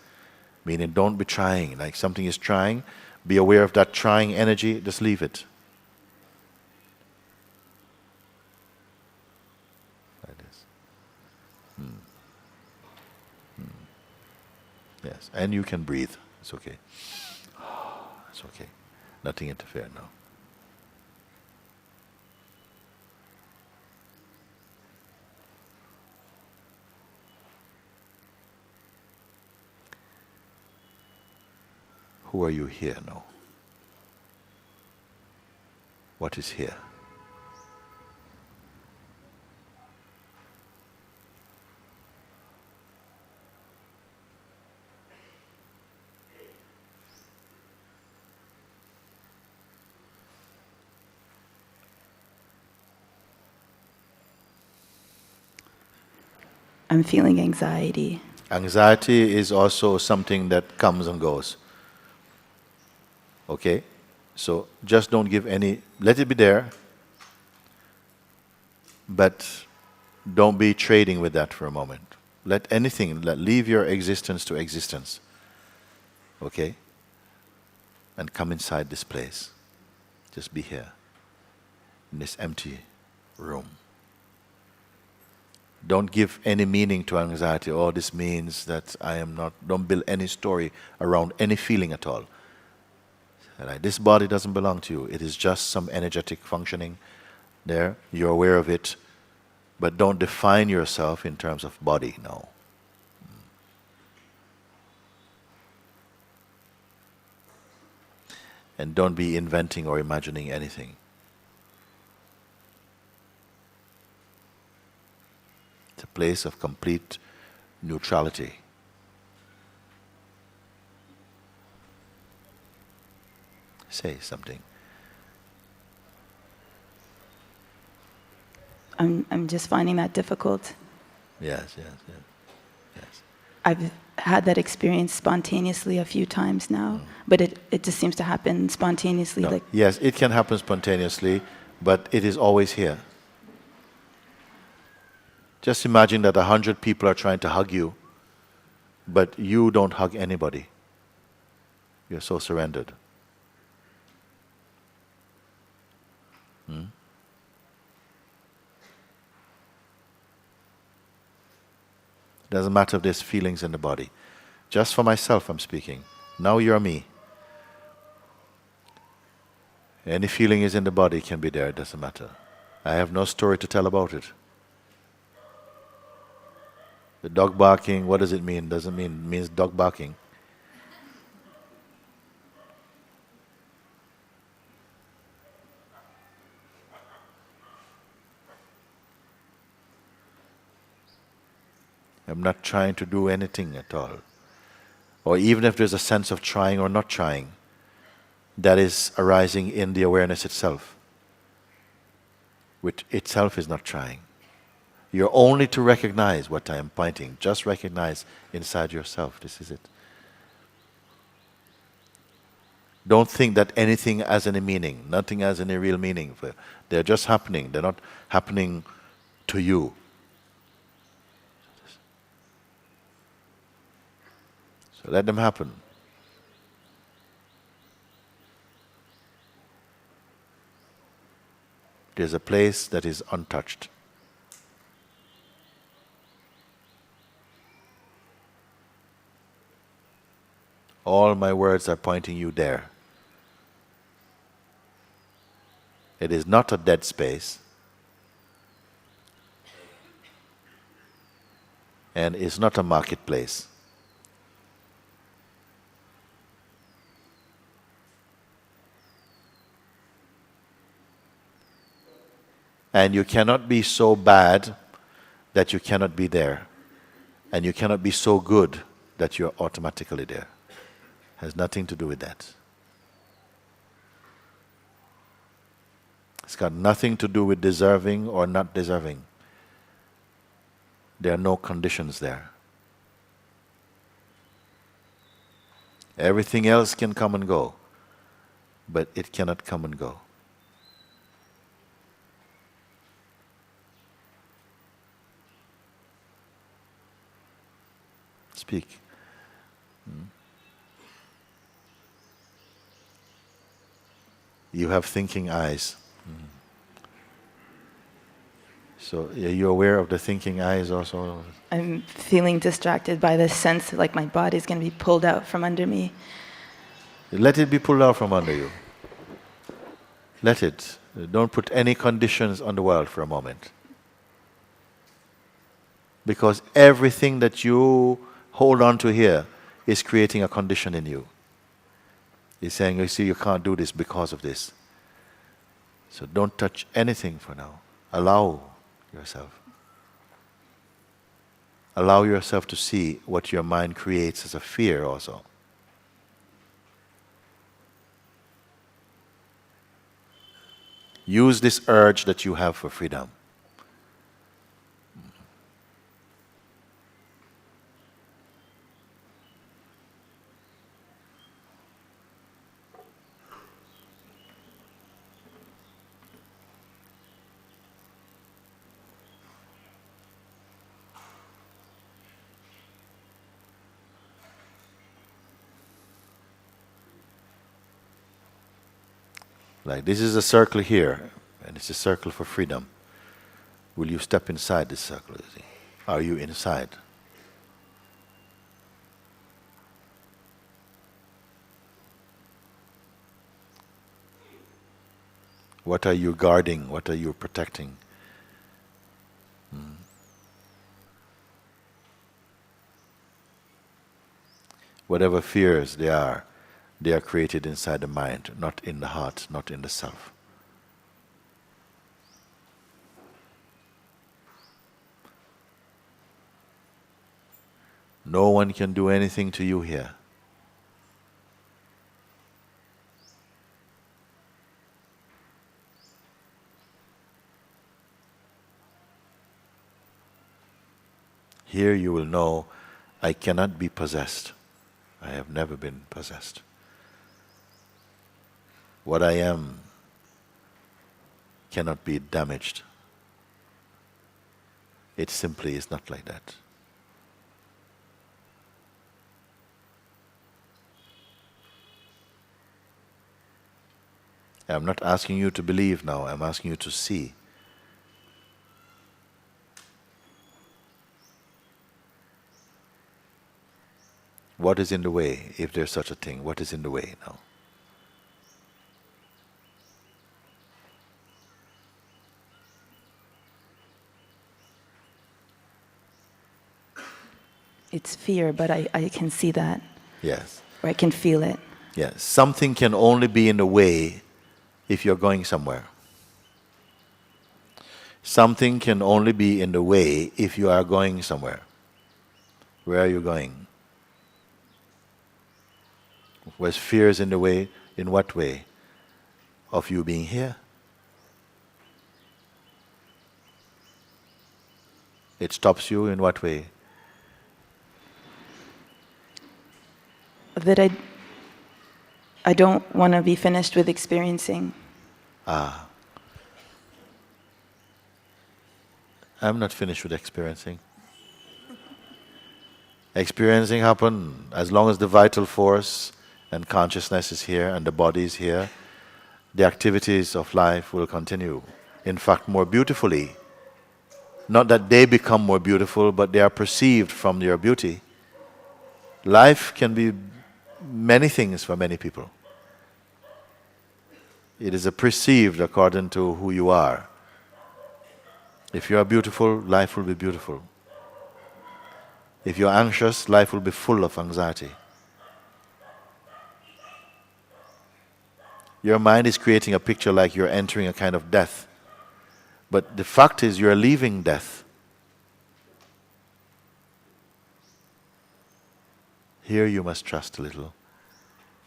Meaning don't be trying. Like something is trying, be aware of that trying energy, just leave it. Like this. Yes, and you can breathe. It's okay. It's okay. Nothing interfere now. Who are you here now? What is here? I'm feeling anxiety. Anxiety is also something that comes and goes. Okay? So just don't give any, let it be there, but don't be trading with that for a moment. Let anything, leave your existence to existence. Okay? And come inside this place. Just be here, in this empty room. Don't give any meaning to anxiety. Oh, this means that I am not, don't build any story around any feeling at all. Right? This body doesn't belong to you. It is just some energetic functioning there. You're aware of it. But don't define yourself in terms of body, no. And don't be inventing or imagining anything. It's a place of complete neutrality. Say something. I'm just finding that difficult. Yes. I've had that experience spontaneously a few times now, but it just seems to happen spontaneously. No. Like Yes, it can happen spontaneously, but it is always here. Just imagine that 100 people are trying to hug you, but you don't hug anybody. You're so surrendered. Doesn't matter if there's feelings in the body. Just for myself I'm speaking. Now you're me. Any feeling is in the body, can be there, it doesn't matter. I have no story to tell about it. The dog barking, what does it mean? Doesn't mean, it means dog barking. I'm not trying to do anything at all. Or even if there's a sense of trying or not trying, that is arising in the awareness itself, which itself is not trying. You're only to recognize what I am pointing. Just recognize inside yourself. This is it. Don't think that anything has any meaning. Nothing has any real meaning. They're just happening. They're not happening to you. So let them happen. There's a place that is untouched. All my words are pointing you there. It is not a dead space. And it's not a marketplace. And you cannot be so bad that you cannot be there. And you cannot be so good that you're automatically there. Has nothing to do with that. It's got nothing to do with deserving or not deserving. There are no conditions there. Everything else can come and go, but it cannot come and go. Speak. You have thinking eyes. So are you aware of the thinking eyes also? I'm feeling distracted by this sense like my body's going to be pulled out from under me. Let it be pulled out from under you. Let it. Don't put any conditions on the world for a moment. Because everything that you hold on to here is creating a condition in you. He's saying, you see, you can't do this because of this. So don't touch anything for now. Allow yourself. Allow yourself to see what your mind creates as a fear also. Use this urge that you have for freedom. Like this is a circle here, and it's a circle for freedom. Will you step inside this circle? Are you inside? What are you guarding? What are you protecting? Whatever fears they are created inside the mind, not in the heart, not in the self. No one can do anything to you here. Here you will know, I cannot be possessed. I have never been possessed. What I am cannot be damaged. It simply is not like that. I'm not asking you to believe now, I'm asking you to see. What is in the way, if there's such a thing? What is in the way now? It's fear, but I can see that. Yes. Or I can feel it. Yes. Something can only be in the way if you're going somewhere. Something can only be in the way if you are going somewhere. Where are you going? Was fears in the way? In what way? Of you being here? It stops you in what way? That I don't want to be finished with experiencing. I'm not finished with experiencing. Experiencing happens as long as the vital force and consciousness is here and the body is here. The activities of life will continue. In fact, more beautifully. Not that they become more beautiful, but they are perceived from their beauty. Life can be many things for many people. It is perceived according to who you are. If you are beautiful, life will be beautiful. If you are anxious, life will be full of anxiety. Your mind is creating a picture like you're entering a kind of death. But the fact is you're leaving death. Here you must trust a little.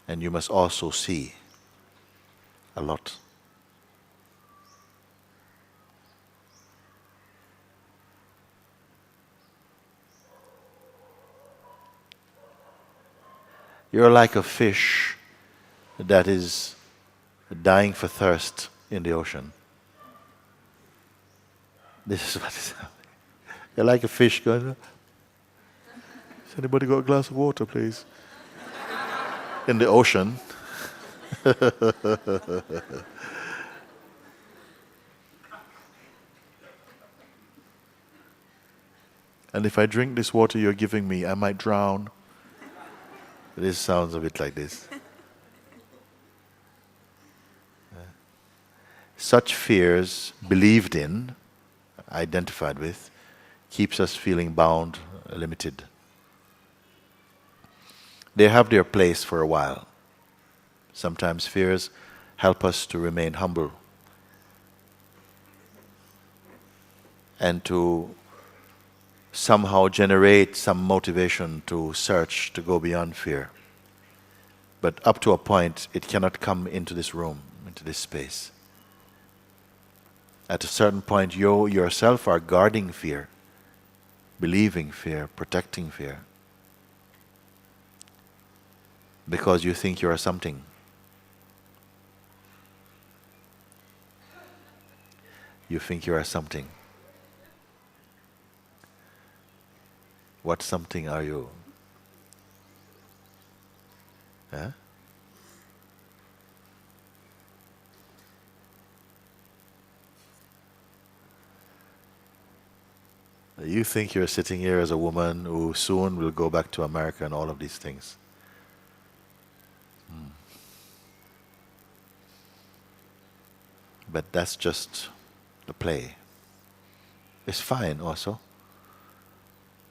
And you must also see a lot. You're like a fish that is dying for thirst in the ocean. This is what is happening. You're like a fish going, has anybody got a glass of water, please? In the ocean. And if I drink this water you're giving me, I might drown. This sounds a bit like this. Such fears, believed in, identified with, keeps us feeling bound, limited. They have their place for a while. Sometimes fears help us to remain humble and to somehow generate some motivation to search, to go beyond fear. But up to a point, it cannot come into this room, into this space. At a certain point, you yourself are guarding fear, believing fear, protecting fear, because you think you are something. You think you are something. What something are you? Huh? You think you're sitting here as a woman who soon will go back to America and all of these things. But that's just the play. It's fine also,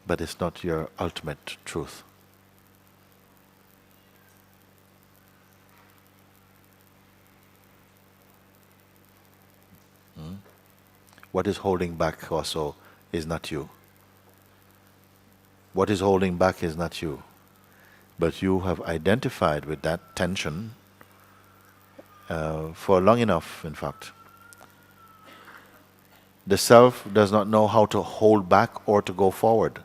but it's not your ultimate truth. What is holding back also is not you. What is holding back is not you. But you have identified with that tension for long enough, in fact. The self does not know how to hold back or to go forward.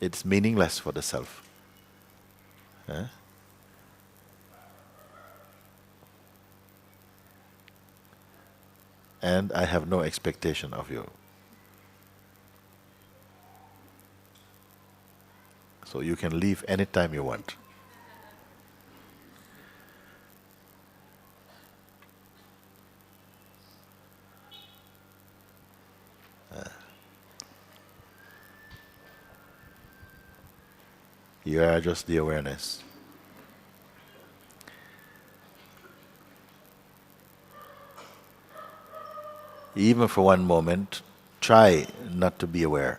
It's meaningless for the self. And I have no expectation of you. So you can leave anytime you want. You are just the awareness. Even for one moment, try not to be aware.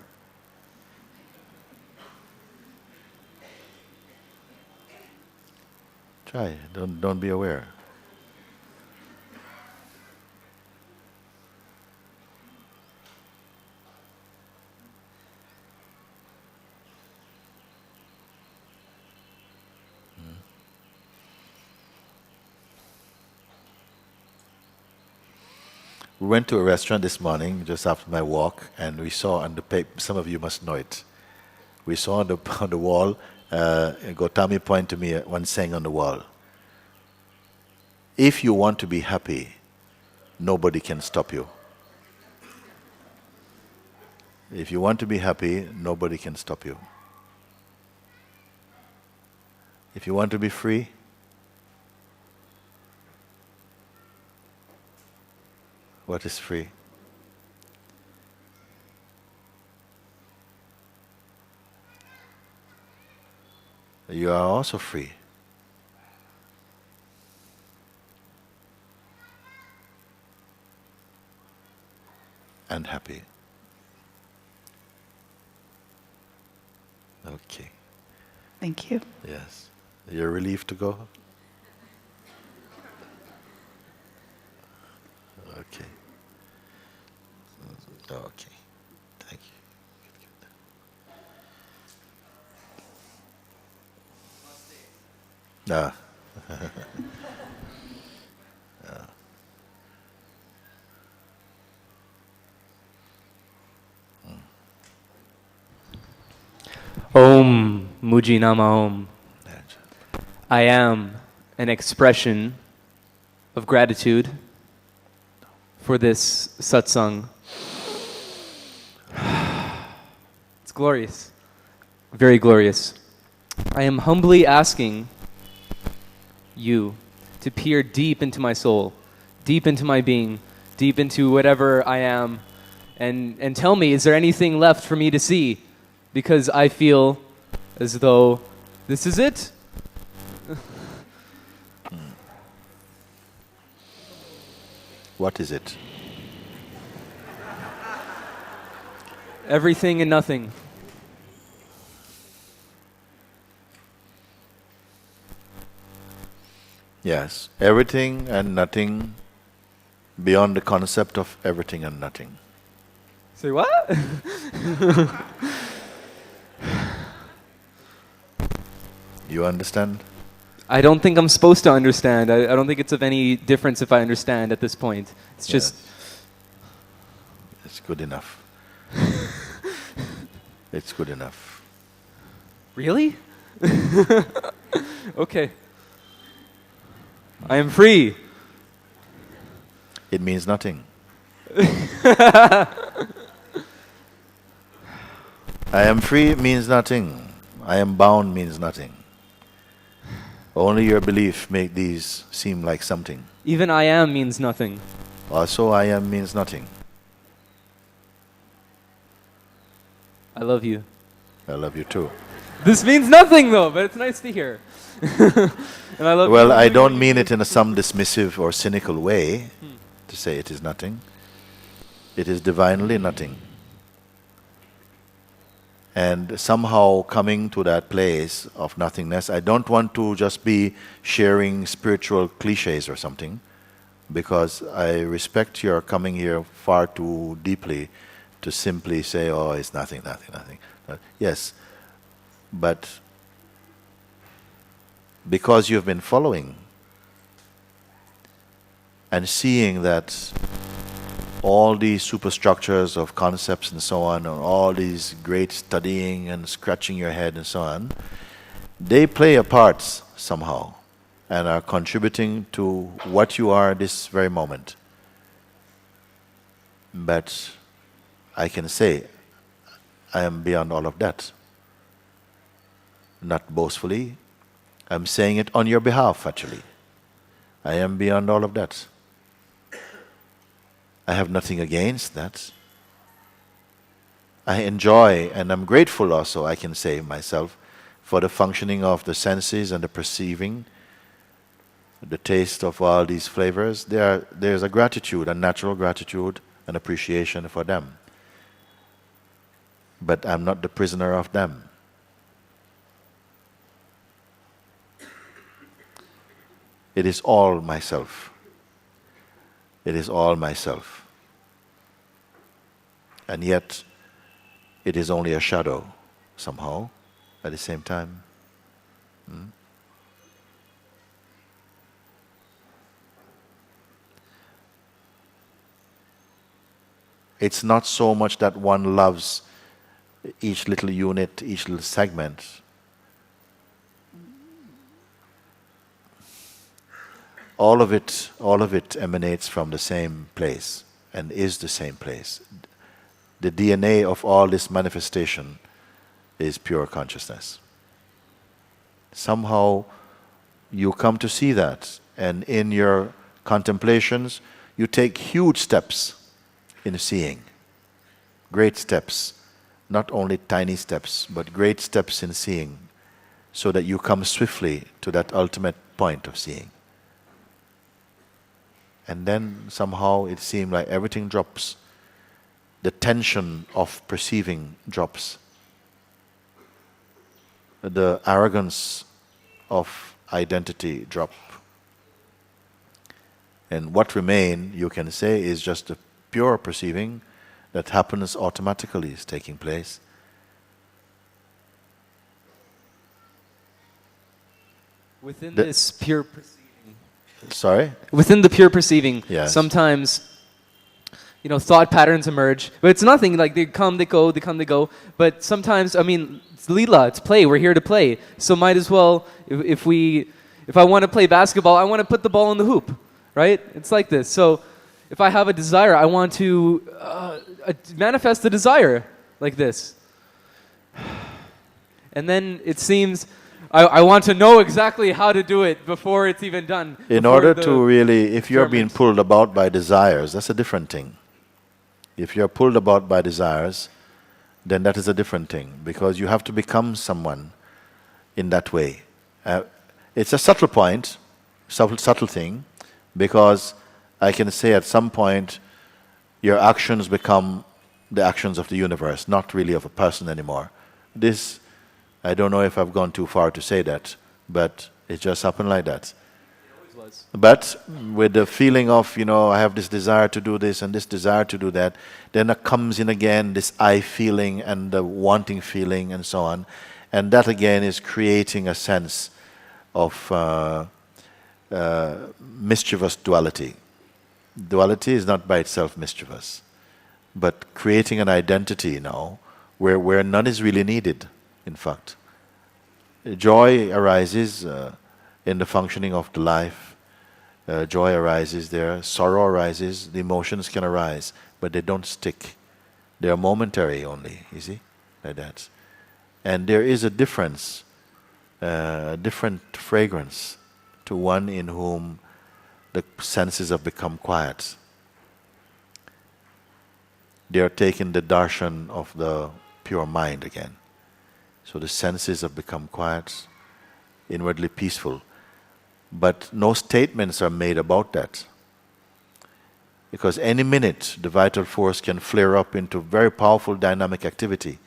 Try, don't be aware. We went to a restaurant this morning, just after my walk, and we saw on the paper, some of you must know it, we saw on on the wall, Gotami pointed to me at one saying on the wall, if you want to be happy, nobody can stop you. If you want to be happy, nobody can stop you. If you want to be free, what is free? You are also free. And happy. Okay. Thank you. Yes. You're relieved to go? Okay. Okay. Thank you. Ah. Om Mooji Nama Om. I am an expression of gratitude for this satsang. It's glorious, very glorious. I am humbly asking you to peer deep into my soul, deep into my being, deep into whatever I am, and tell me, is there anything left for me to see? Because I feel as though this is it. What is it? Everything and nothing. Yes, everything and nothing beyond the concept of everything and nothing. Say what? You understand? I don't think I'm supposed to understand. I don't think it's of any difference if I understand at this point. It's just... It's good enough. It's good enough. Really? Okay. I am free. It means nothing. I am free means nothing. I am bound means nothing. Only your belief make these seem like something. Even I am means nothing. Also I am means nothing. I love you. I love you too. This means nothing though, but it's nice to hear. And I love Well, you. I don't mean it in some dismissive or cynical way to say it is nothing. It is divinely nothing. And somehow coming to that place of nothingness, I don't want to just be sharing spiritual cliches or something, because I respect your coming here far too deeply to simply say, oh, it's nothing, nothing, nothing. Yes, but because you've been following and seeing that all these superstructures of concepts and so on, and all these great studying and scratching your head and so on, they play a part somehow and are contributing to what you are this very moment. But I can say, I am beyond all of that. not boastfully. I'm saying it on your behalf, actually. I am beyond all of that. I have nothing against that. I enjoy and I'm grateful also, I can say myself, for the functioning of the senses and the perceiving, the taste of all these flavors. There's a gratitude, a natural gratitude and appreciation for them. But I'm not the prisoner of them. It is all myself. It is all myself. And yet, it is only a shadow, somehow, at the same time. It's not so much that one loves each little unit, each little segment. All of it emanates from the same place and is the same place. The DNA of all this manifestation is pure consciousness. Somehow you come to see that, and in your contemplations you take huge steps in seeing. Great steps. Not only tiny steps, but great steps in seeing, so that you come swiftly to that ultimate point of seeing. And then somehow it seemed like everything drops. The tension of perceiving drops. The arrogance of identity drop. And what remain, you can say, is just the pure perceiving that happens automatically, is taking place. Within this pure perceiving. Sorry? Within the pure perceiving, Yes. sometimes, thought patterns emerge. But it's nothing, like they come, they go, they come, they go. But sometimes, it's Leela, it's play, we're here to play. So might as well, if I want to play basketball, I want to put the ball in the hoop, right? It's like this. So if I have a desire, I want to manifest the desire like this. And then it seems I want to know exactly how to do it before it's even done. In order to really, if you're being pulled about by desires, that's a different thing. If you're pulled about by desires, then that is a different thing, because you have to become someone in that way. It's a subtle point, subtle thing, because I can say at some point your actions become the actions of the universe, not really of a person anymore. This, I don't know if I've gone too far to say that, but it just happened like that. But with the feeling of, I have this desire to do this and this desire to do that, then it comes in again this I feeling and the wanting feeling and so on. And that again is creating a sense of mischievous duality. Duality is not by itself mischievous, but creating an identity now where none is really needed, in fact. Joy arises in the functioning of the life. Joy arises there, sorrow arises, the emotions can arise, but they don't stick. They are momentary only, you see, like that. And there is a difference, different fragrance to one in whom the senses have become quiet. They are taking the darshan of the pure mind again. So the senses have become quiet, inwardly peaceful. But no statements are made about that. Because any minute the vital force can flare up into very powerful dynamic activity,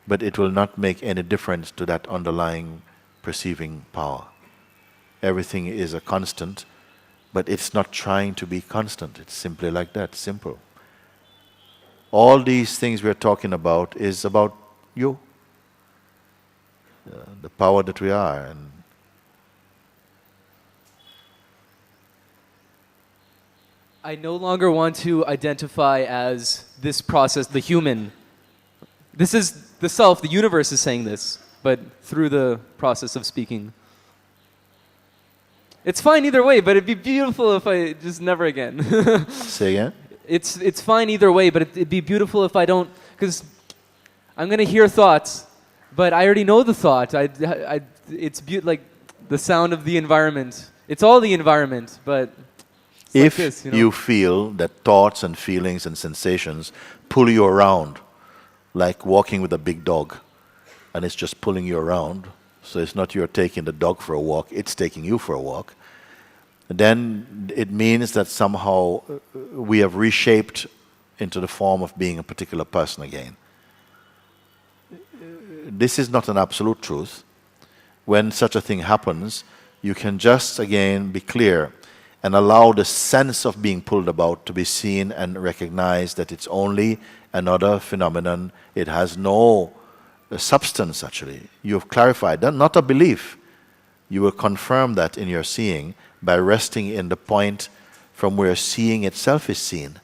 but it will not make any difference to that underlying perceiving power. Everything is a constant, but it's not trying to be constant. It's simply like that, simple. All these things we're talking about is about you, the power that we are. And I no longer want to identify as this process, the human. This is the self, the universe is saying this, but through the process of speaking. It's fine either way, but it'd be beautiful if I just never again. say again? It's fine either way, but it'd be beautiful if I don't, because I'm going to hear thoughts, But I already know the thought. It's like the sound of the environment. It's all the environment, but it's like If this, you know. you feel that thoughts and feelings and sensations pull you around, like walking with a big dog, and it's just pulling you around, so it's not you're taking the dog for a walk, it's taking you for a walk, then it means that somehow we have reshaped into the form of being a particular person again. This is not an absolute truth. When such a thing happens, you can just again be clear and allow the sense of being pulled about to be seen and recognize that it's only another phenomenon. It has no substance, actually. You've clarified that, not a belief. You will confirm that in your seeing by resting in the point from where seeing itself is seen.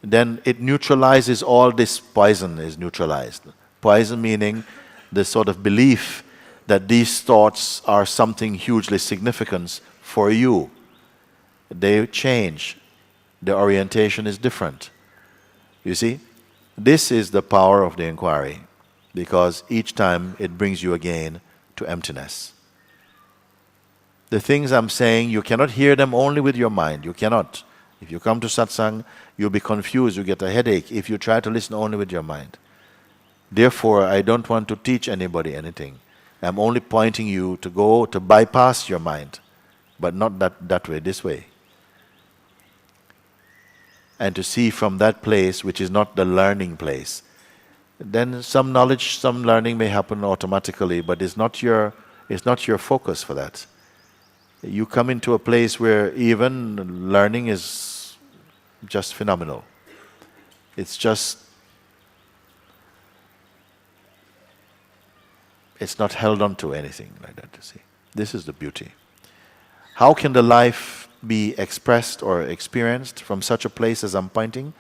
Then it neutralizes all this poison is neutralized. Poison meaning the sort of belief that these thoughts are something hugely significant for you. They change. The orientation is different. You see? This is the power of the inquiry, because each time it brings you again to emptiness. The things I'm saying, you cannot hear them only with your mind. You cannot. If you come to satsang, you'll be confused, you get a headache if you try to listen only with your mind. Therefore, I don't want to teach anybody anything. I'm only pointing you to go to bypass your mind, but not that way, this way. And to see from that place, which is not the learning place. Then some knowledge, some learning may happen automatically, but it's not your focus for that. You come into a place where even learning is just phenomenal. It's not held on to anything like that, you see. This is the beauty. How can the life be expressed or experienced from such a place as I'm pointing?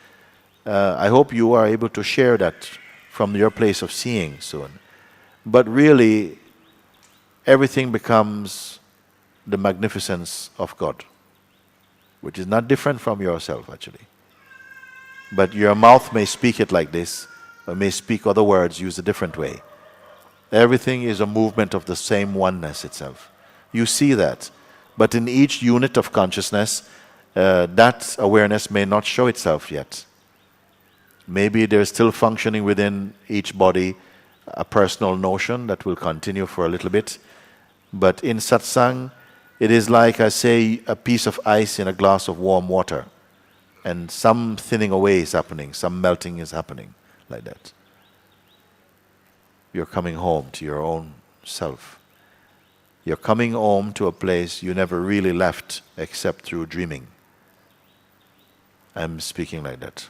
I hope you are able to share that from your place of seeing soon. But really, everything becomes the magnificence of God, which is not different from yourself, actually. But your mouth may speak it like this, or may speak other words used a different way. Everything is a movement of the same oneness itself. You see that. But in each unit of consciousness, that awareness may not show itself yet. Maybe there's still functioning within each body a personal notion that will continue for a little bit. But in satsang, it is like, I say, a piece of ice in a glass of warm water. And some thinning away is happening, some melting is happening, like that. You're coming home to your own self. You're coming home to a place you never really left except through dreaming. I'm speaking like that.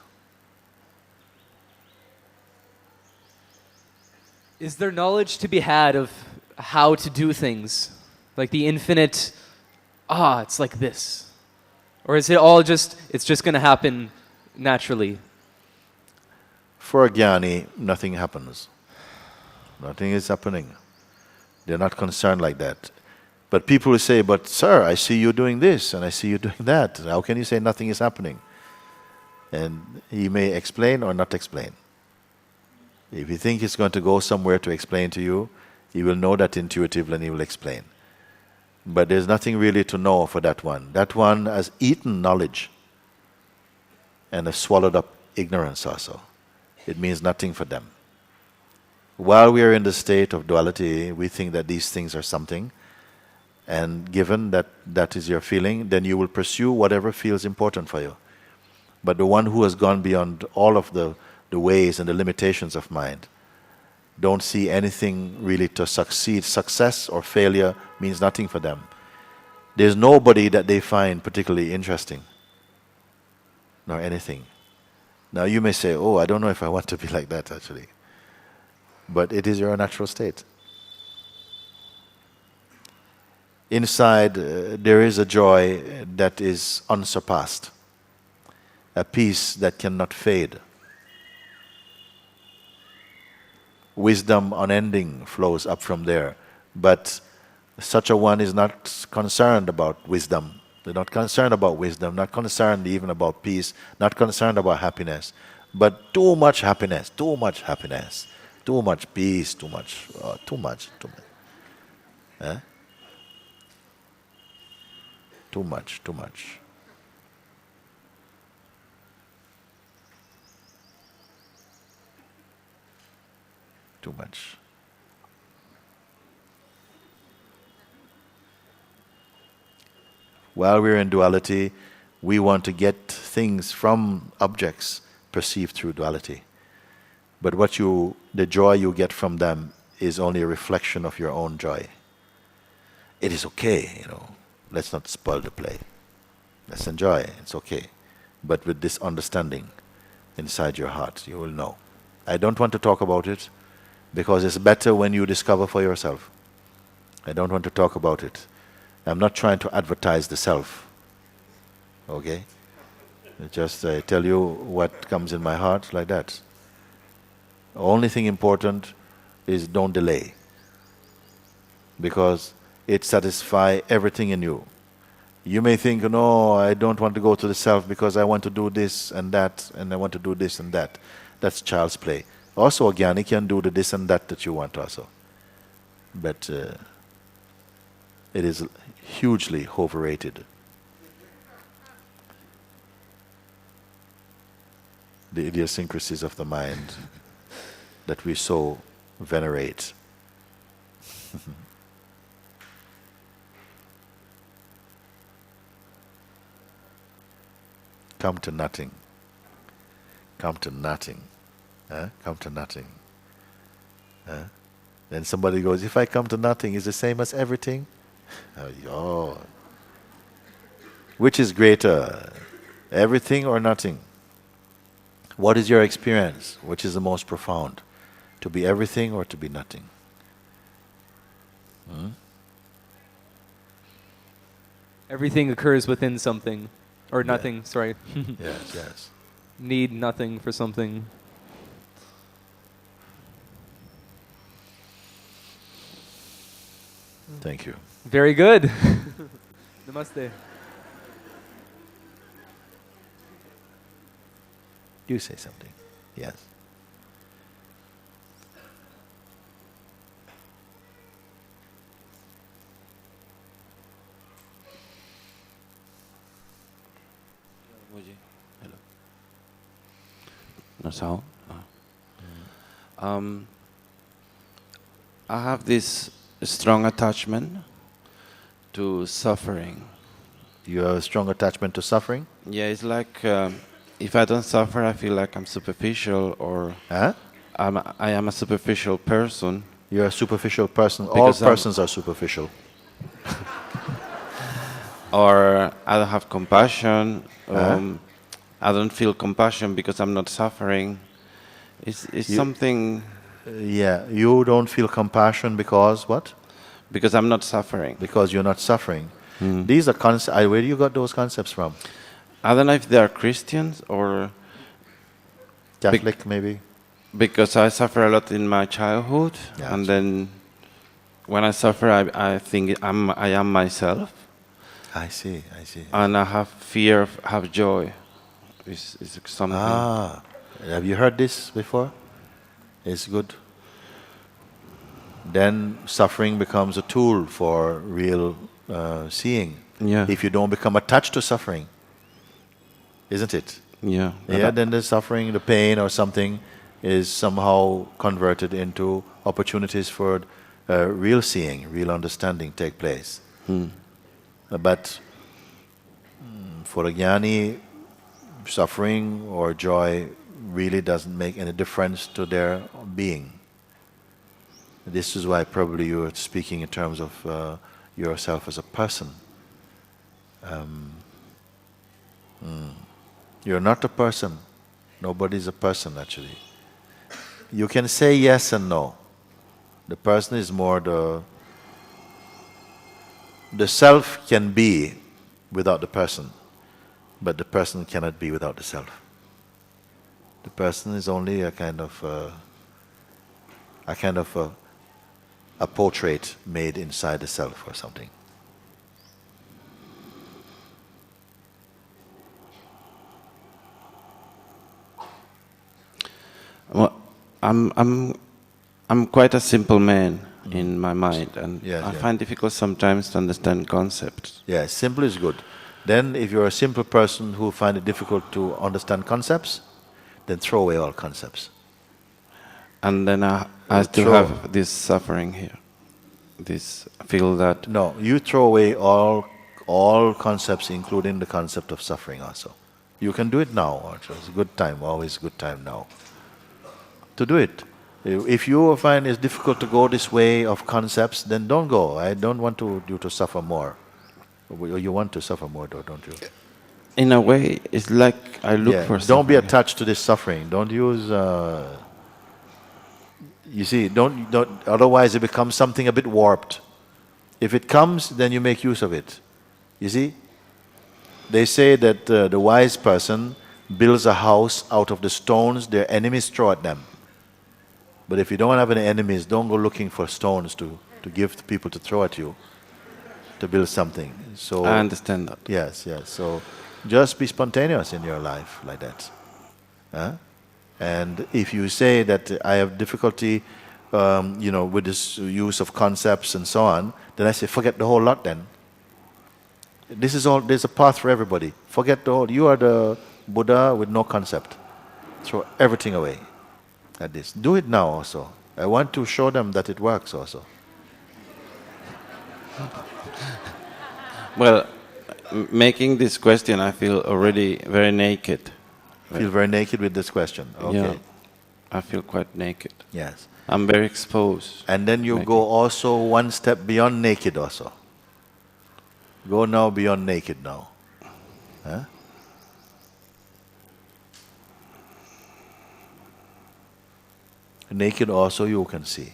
Is there knowledge to be had of how to do things? Like the infinite, it's like this. Or is it all it's just going to happen naturally? For a jnani, nothing happens. Nothing is happening. They're not concerned like that. But people will say, but sir, I see you doing this and I see you doing that. How can you say nothing is happening? And he may explain or not explain. If you think he's going to go somewhere to explain to you, he will know that intuitively and he will explain. But there's nothing really to know for that one. That one has eaten knowledge and has swallowed up ignorance also. It means nothing for them. While we are in the state of duality, we think that these things are something, and given that that is your feeling, then you will pursue whatever feels important for you. But the one who has gone beyond all of the ways and the limitations of mind don't see anything really to succeed. Success or failure means nothing for them. There's nobody that they find particularly interesting, nor anything. Now you may say, I don't know if I want to be like that actually. But it is your natural state. Inside, there is a joy that is unsurpassed, a peace that cannot fade. Wisdom unending flows up from there, but such a one is not concerned about wisdom. They're not concerned about wisdom, not concerned even about peace, not concerned about happiness, but too much happiness, Too much peace, too much, too much, too much. Eh? Too much, too much. Too much. While we're in duality, we want to get things from objects perceived through duality. But the joy you get from them is only a reflection of your own joy. It is okay, let's not spoil the play. Let's enjoy, it's okay. But with this understanding inside your heart, you will know. I don't want to talk about it because it's better when you discover for yourself. I don't want to talk about it. I'm not trying to advertise the self. Okay? Just I tell you what comes in my heart like that. The only thing important is don't delay. Because it satisfies everything in you. You may think, no, I don't want to go to the self because I want to do this and that, and I want to do this and that. That's child's play. Also, Jnani can do the this and that you want also. But it is hugely overrated. The idiosyncrasies of the mind that we so venerate. Come to nothing. Come to nothing. Come to nothing. Then somebody goes, if I come to nothing, is the same as everything? Oh. Which is greater, everything or nothing? What is your experience? Which is the most profound? To be everything or to be nothing? Everything occurs within something. Or nothing, sorry. Yes, yes. Need nothing for something. Thank you. Very good. Namaste. You say something. Yes. Mooji. Hello. No sound? I have this strong attachment to suffering. You have a strong attachment to suffering? Yeah, it's like if I don't suffer, I feel like I'm superficial, or Huh? I am a superficial person. You're a superficial person. Because All persons are superficial. Or I don't have compassion. I don't feel compassion because I'm not suffering. It's something Yeah, you don't feel compassion because what? because I'm not suffering. Because you're not suffering. These are concepts. Where do you got those concepts from? I don't know if they are Christians or Catholic, maybe? because I suffer a lot in my childhood, Yeah, and then when I suffer, I think I am myself, I see, I see. and I have fear, have joy. It's something. Have you heard this before? It's good. Then suffering becomes a tool for real seeing. Yeah. If you don't become attached to suffering, isn't it? Yeah. Yeah, then the suffering, the pain or something is somehow converted into opportunities for real seeing, real understanding take place. But for a jnani, suffering or joy really doesn't make any difference to their being. This is why probably you're speaking in terms of yourself as a person. You're not a person. Nobody's a person, actually. You can say yes and no. The person is more the self can be without the person, but the person cannot be without the self. The person is only a kind of a portrait made inside the self or something. Well, I'm I'm quite a simple man in my mind, and Yes, I yeah. find difficult sometimes to understand concepts. Yeah, simple is good. Then if you're a simple person who find it difficult to understand concepts, then throw away all concepts. And then I still Throw. have this suffering here. This feel that No, you throw away all concepts, including the concept of suffering also. You can do it now. Also. It's a good time, always good time now to do it. If you find it's difficult to go this way of concepts, then don't go. I don't want you to suffer more. You want to suffer more, though, don't you? in a way it's like I look Yeah. for Don't be suffering. attached to this suffering. Don't use. You see, don't. Otherwise, it becomes something a bit warped. If it comes, then you make use of it. You see, they say that the wise person builds a house out of the stones their enemies throw at them. But if you don't have any enemies, don't go looking for stones to give to people to throw at you to build something. So I understand that. yes, yes. So just be spontaneous in your life like that. Huh? And if you say that I have difficulty, with this use of concepts and so on, then I say forget the whole lot. Then this is all. There's a path for everybody. Forget the whole. You are the Buddha with no concept. Throw everything away. At this, do it now also. I want to show them that it works also. Well, making this question, I feel already very naked. Feel very naked with this question. Okay. Yeah, I feel quite naked. Yes. I'm very exposed. And then you Naked. go also one step beyond naked also. Go now beyond naked now. Huh? Naked also you can see.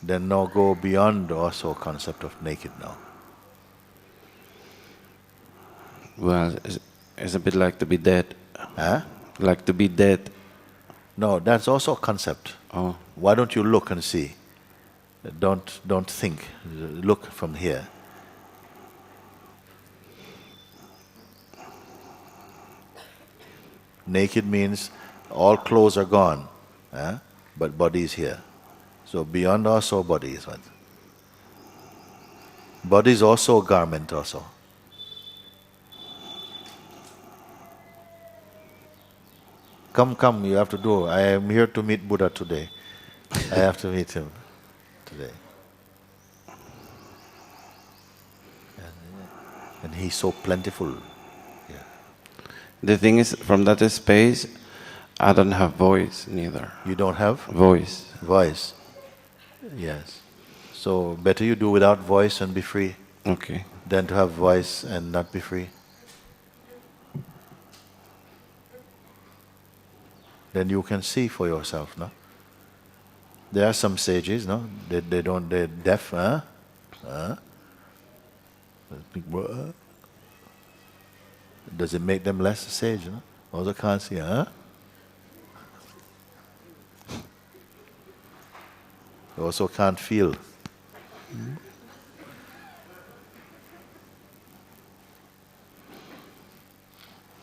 Then now go beyond also concept of naked now. Well, it's a bit like to be dead. Huh? Like to be dead. No, that's also a concept. Oh, Why don't you look and see? Don't think. Look from here. Naked means all clothes are gone, but body is here. So beyond also body is what? Body is also a garment also. Come, you have to do. I am here to meet Buddha today. I have to meet him today. And he's so plentiful. the thing is, from that space, I don't have voice neither. You don't have Voice. voice. Yes. So better you do without voice and be free Okay. than to have voice and not be free. Then you can see for yourself, no? There are some sages, no? They're deaf, huh? Huh? Does it make them less sage, no? Also can't see, huh? They also can't feel.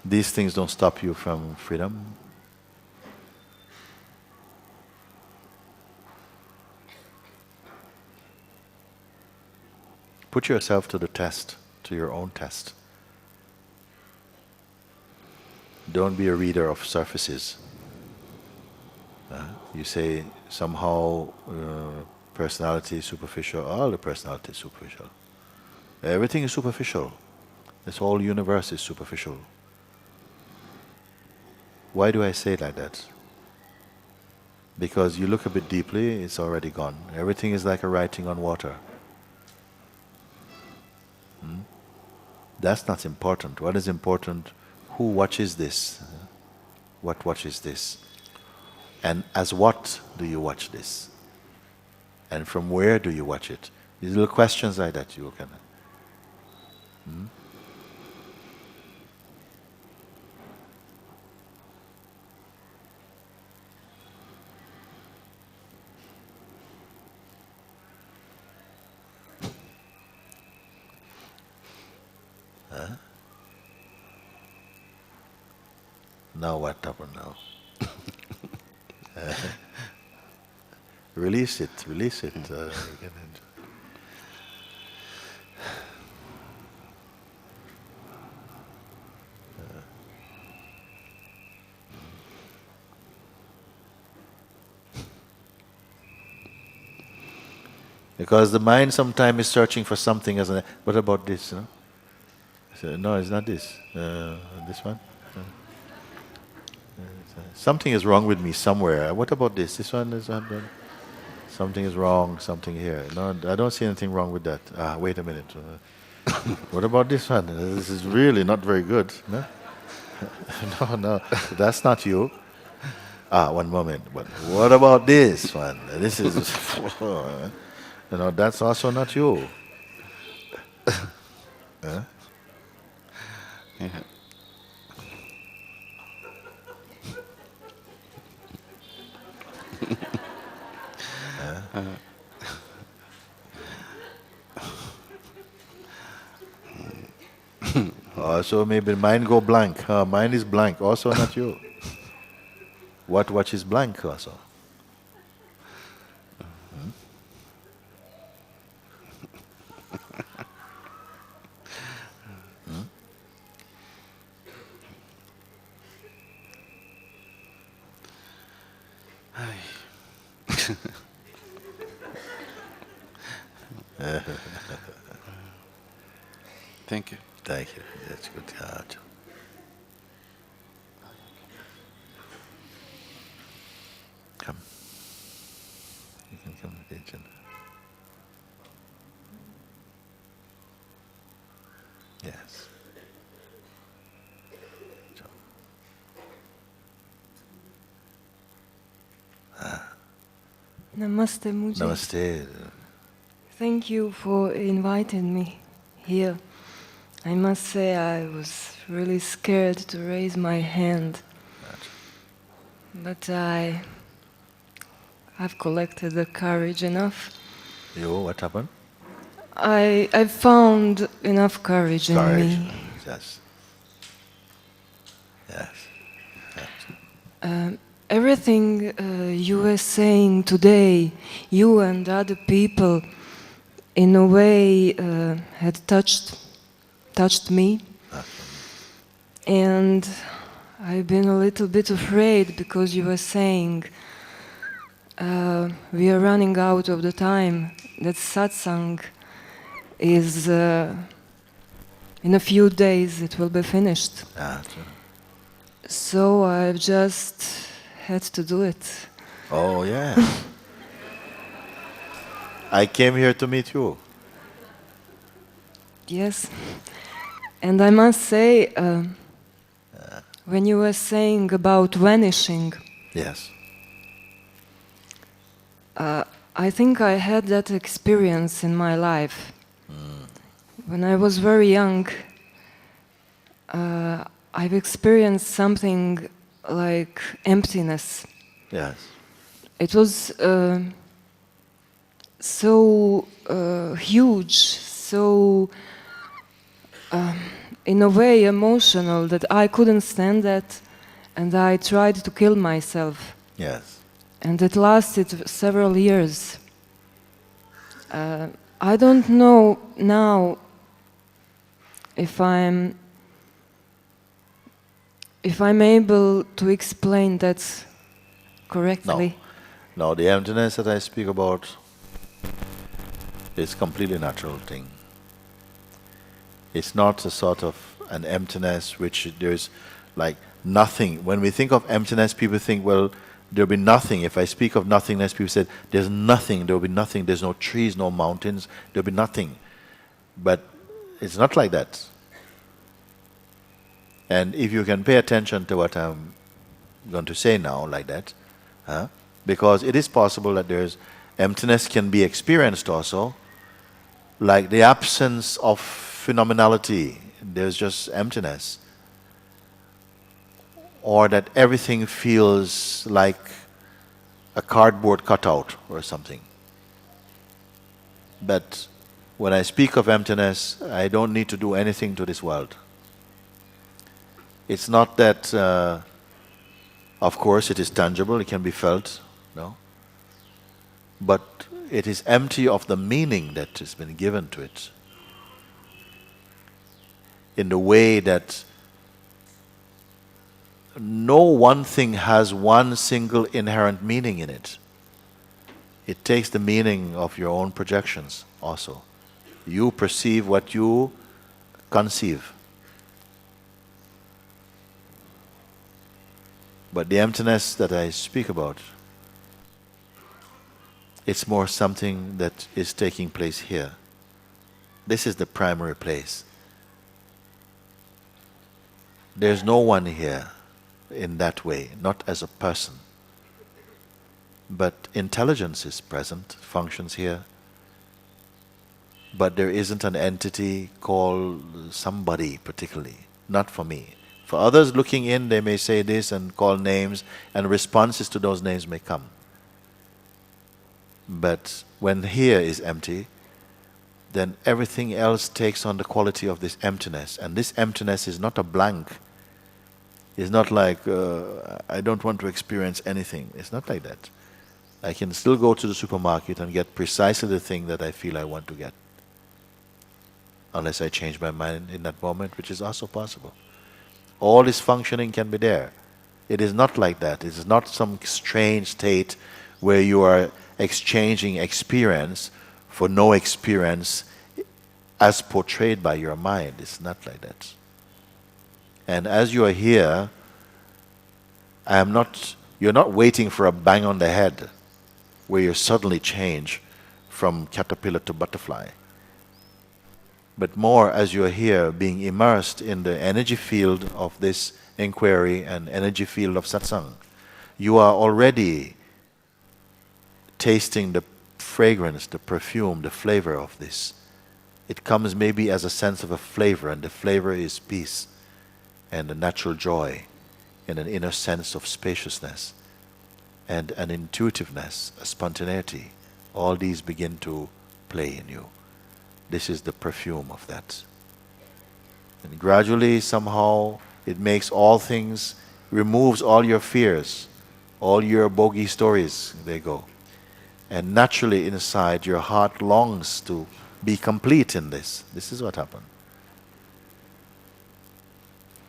These things don't stop you from freedom. Put yourself to the test, to your own test. Don't be a reader of surfaces. You say somehow personality is superficial. All the personality is superficial. Everything is superficial. This whole universe is superficial. Why do I say like that? Because you look a bit deeply, it's already gone. Everything is like a writing on water. That's not important. What is important? Who watches this? What watches this? And as what do you watch this? And from where do you watch it? These little questions like that you can. Now what happened now? Release it, release it. You can enjoy. Because the mind sometimes is searching for something as what about this? No, so, no, it's not this. This one? Something is wrong with me somewhere. What about this? This one is not done. Something is wrong, something here. No, I don't see anything wrong with that. Wait a minute. What about this one? This is really not very good. No, no, that's not you. One moment. But what about this one? This is, that's also not you. Huh? Yeah. So maybe mind go blank. Mind is blank. Also not you. What is blank also? Thank you. Thank you. That's good. Come. You can come to the kitchen. Yes. Namaste, Mooji. Namaste. Thank you for inviting me here. I must say I was really scared to raise my hand, but I've collected the courage enough. What happened? I found enough courage in Courage. me. Yes. Yes. Everything you were saying today, you and other people, in a way had touched me. And I've been a little bit afraid because you were saying we are running out of the time, that satsang is in a few days it will be finished. So I've just had to do it. Oh, yeah. I came here to meet you. Yes. And I must say, when you were saying about vanishing, Yes. I think I had that experience in my life. When I was very young, I've experienced something like emptiness. Yes. It was so huge, so in a way emotional that I couldn't stand that, and I tried to kill myself. Yes. And it lasted several years. I don't know now if I'm able to explain that correctly. No, the emptiness that I speak about is completely natural thing. It's not a sort of an emptiness which there's like nothing. When we think of emptiness, people think, well, there'll be nothing. If I speak of nothingness, people say, there's nothing, there'll be nothing. There's no trees, no mountains, there'll be nothing. But it's not like that. And if you can pay attention to what I'm going to say now, like that, because it is possible that there's emptiness can be experienced also, like the absence of phenomenality, there's just emptiness. Or that everything feels like a cardboard cutout or something. But when I speak of emptiness, I don't need to do anything to this world. It's not that Of course, it is tangible, it can be felt, no? But it is empty of the meaning that has been given to it. In the way that no one thing has one single inherent meaning in it. It takes the meaning of your own projections also. You perceive what you conceive. But the emptiness that I speak about, it's more something that is taking place here. This is the primary place. There's no one here in that way, not as a person. But intelligence is present, functions here. But there isn't an entity called somebody particularly, not for me. For others looking in, they may say this and call names, and responses to those names may come. But when here is empty, then everything else takes on the quality of this emptiness. And this emptiness is not a blank. It's not like, I don't want to experience anything. It's not like that. I can still go to the supermarket and get precisely the thing that I feel I want to get. Unless I change my mind in that moment, which is also possible. All this functioning can be there. It is not like that. It is not some strange state where you are exchanging experience for no experience as portrayed by your mind. It's not like that. And as you are here, you're not waiting for a bang on the head where you suddenly change from caterpillar to butterfly. But more as you are here being immersed in the energy field of this inquiry and energy field of satsang, you are already tasting the fragrance, the perfume, the flavor of this. It comes maybe as a sense of a flavor, and the flavor is peace and a natural joy and an inner sense of spaciousness and an intuitiveness, a spontaneity. All these begin to play in you. This is the perfume of that. And gradually, somehow, it makes all things, removes all your fears, all your bogey stories, they go. And naturally inside, your heart longs to be complete in this. This is what happened.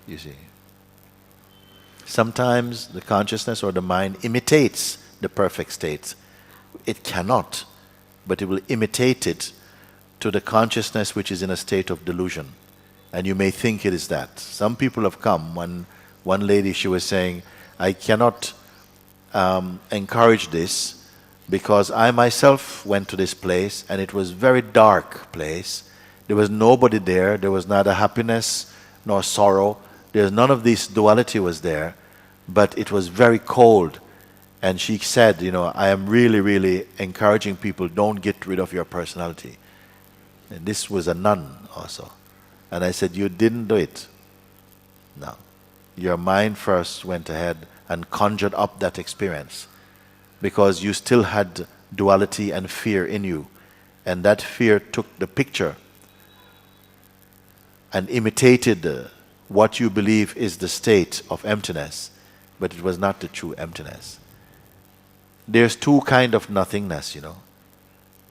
You see. Sometimes the consciousness or the mind imitates the perfect state. It cannot, but it will imitate it to the consciousness which is in a state of delusion. And you may think it is that. Some people have come. One lady, she was saying, I cannot encourage this because I myself went to this place and it was a very dark place. There was nobody there. There was neither happiness nor sorrow. There's none of this duality was there, but it was very cold. And she said, I am really, really encouraging people, don't get rid of your personality. And this was a nun also. And I said, you didn't do it. No. Your mind first went ahead and conjured up that experience because you still had duality and fear in you. And that fear took the picture and imitated what you believe is the state of emptiness, but it was not the true emptiness. There's two kinds of nothingness,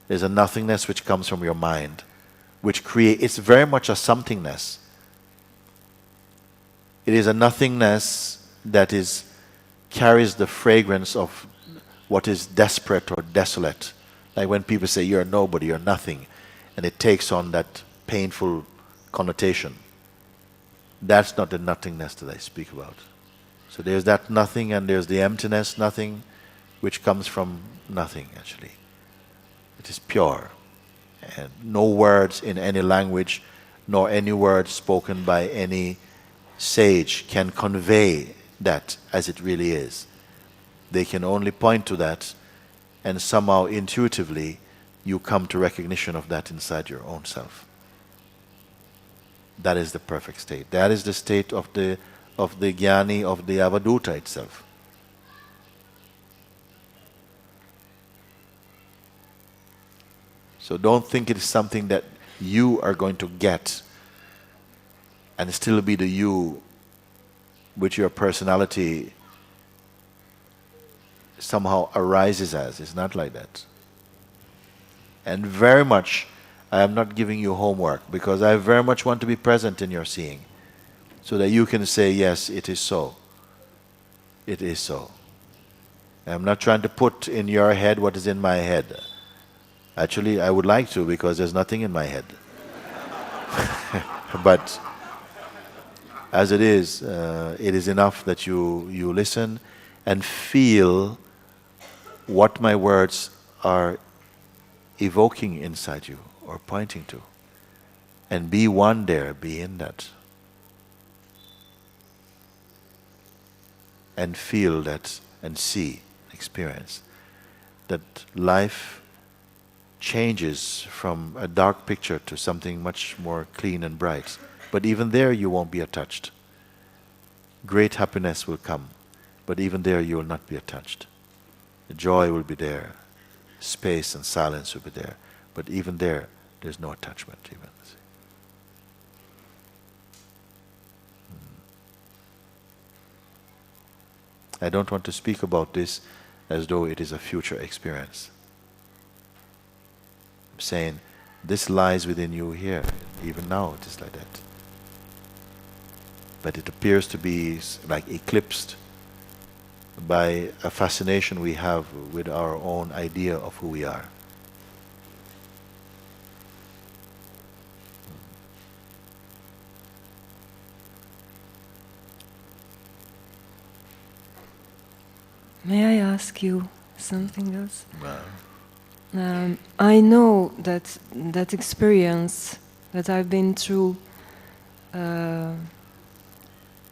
There's a nothingness which comes from your mind, which it's very much a somethingness. It is a nothingness that carries the fragrance of what is desperate or desolate. Like when people say, you're nobody, you're nothing, and it takes on that painful connotation. That's not the nothingness that I speak about. So there's that nothing and there's the emptiness, nothing, which comes from nothing actually. It is pure. And no words in any language, nor any words spoken by any sage can convey that as it really is. They can only point to that, and somehow intuitively you come to recognition of that inside your own self. That is the perfect state. That is the state of the jnani, of the avaduta itself. So don't think it is something that you are going to get and still be the you with your personality somehow arises as. It's not like that. And very much, I am not giving you homework because I very much want to be present in your seeing so that you can say, yes, it is so. It is so. I'm not trying to put in your head what is in my head. Actually, I would like to because there's nothing in my head. But as it is enough that you listen and feel what my words are evoking inside you or pointing to. And be one there, be in that. And feel that and see, experience that life changes from a dark picture to something much more clean and bright. But even there you won't be attached. Great happiness will come, but even there you will not be attached. The joy will be there. Space and silence will be there. But even there's no attachment even. I don't want to speak about this as though it is a future experience. I'm saying this lies within you here. Even now it is like that. But it appears to be like eclipsed by a fascination we have with our own idea of who we are. May I ask you something else? I know that experience that I've been through, I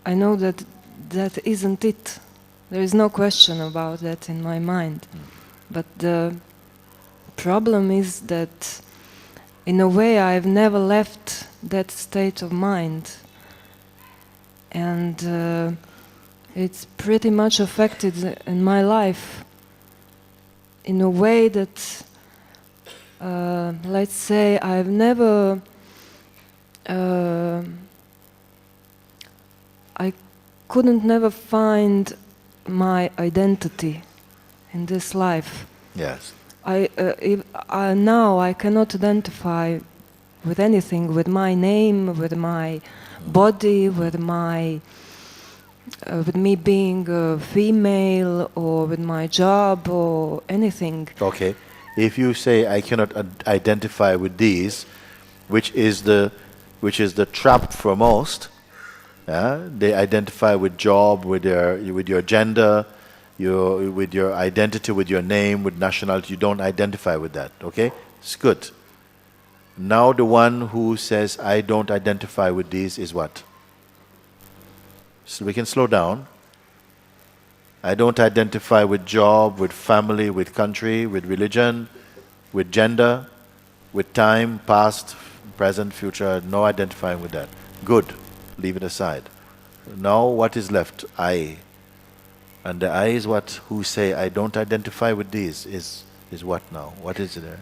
know that isn't it. There is no question about that in my mind. But the problem is that in a way I've never left that state of mind. And it's pretty much affected in my life in a way that, let's say, I've never, I couldn't never find my identity in this life. Yes. Now I cannot identify with anything, with my name, with my body, with my with me being a female, or with my job, or anything. Okay. If you say I cannot identify with these, which is the trap for most, they identify with job, with your gender, with your identity, with your name, with nationality. You don't identify with that. Okay, it's good. Now the one who says I don't identify with these is what? So we can slow down. I don't identify with job, with family, with country, with religion, with gender, with time, past, present, future. No identifying with that. Good. Leave it aside. Now what is left? I. And the I is what? Who say I don't identify with these is what now? What is there?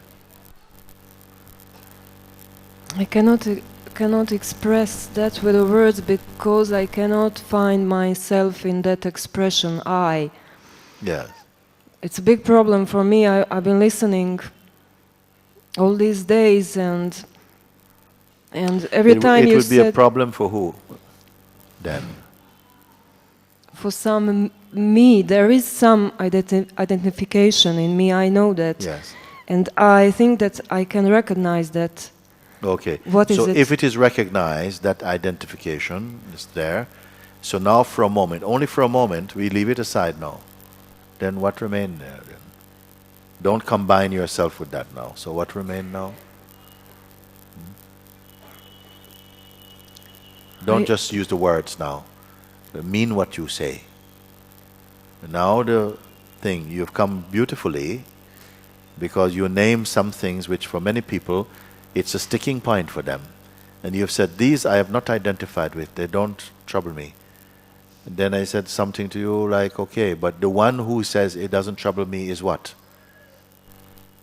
I cannot express that with the words because I cannot find myself in that expression, I. Yes. It's a big problem for me. I've been listening all these days, and every time you would be said... a problem for who, then? For some me, there is some identification in me, I know that. Yes. And I think that I can recognize that. Okay. What is so it? if it is recognized, that identification is there, so now for a moment, only for a moment, we leave it aside now. Then what remains there then? Don't combine yourself with that now. So what remains now? Don't just use the words now. Mean what you say. Now the thing, you've come beautifully because you name some things which for many people it's a sticking point for them. And you've said, these I have not identified with, they don't trouble me. And then I said something to you like, okay, but the one who says it doesn't trouble me is what?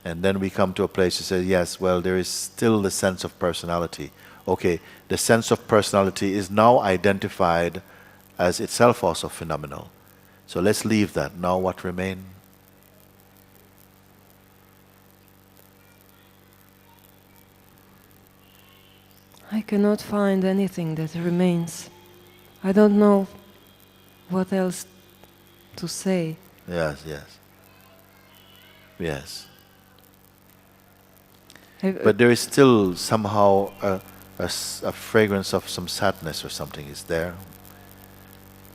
And then we come to a place to say, yes, well, there is still the sense of personality. Okay, the sense of personality is now identified as itself also phenomenal. So let's leave that. Now what remains? I cannot find anything that remains. I don't know what else to say. Yes, yes. Yes. I- But there is still somehow a fragrance of some sadness or something is there.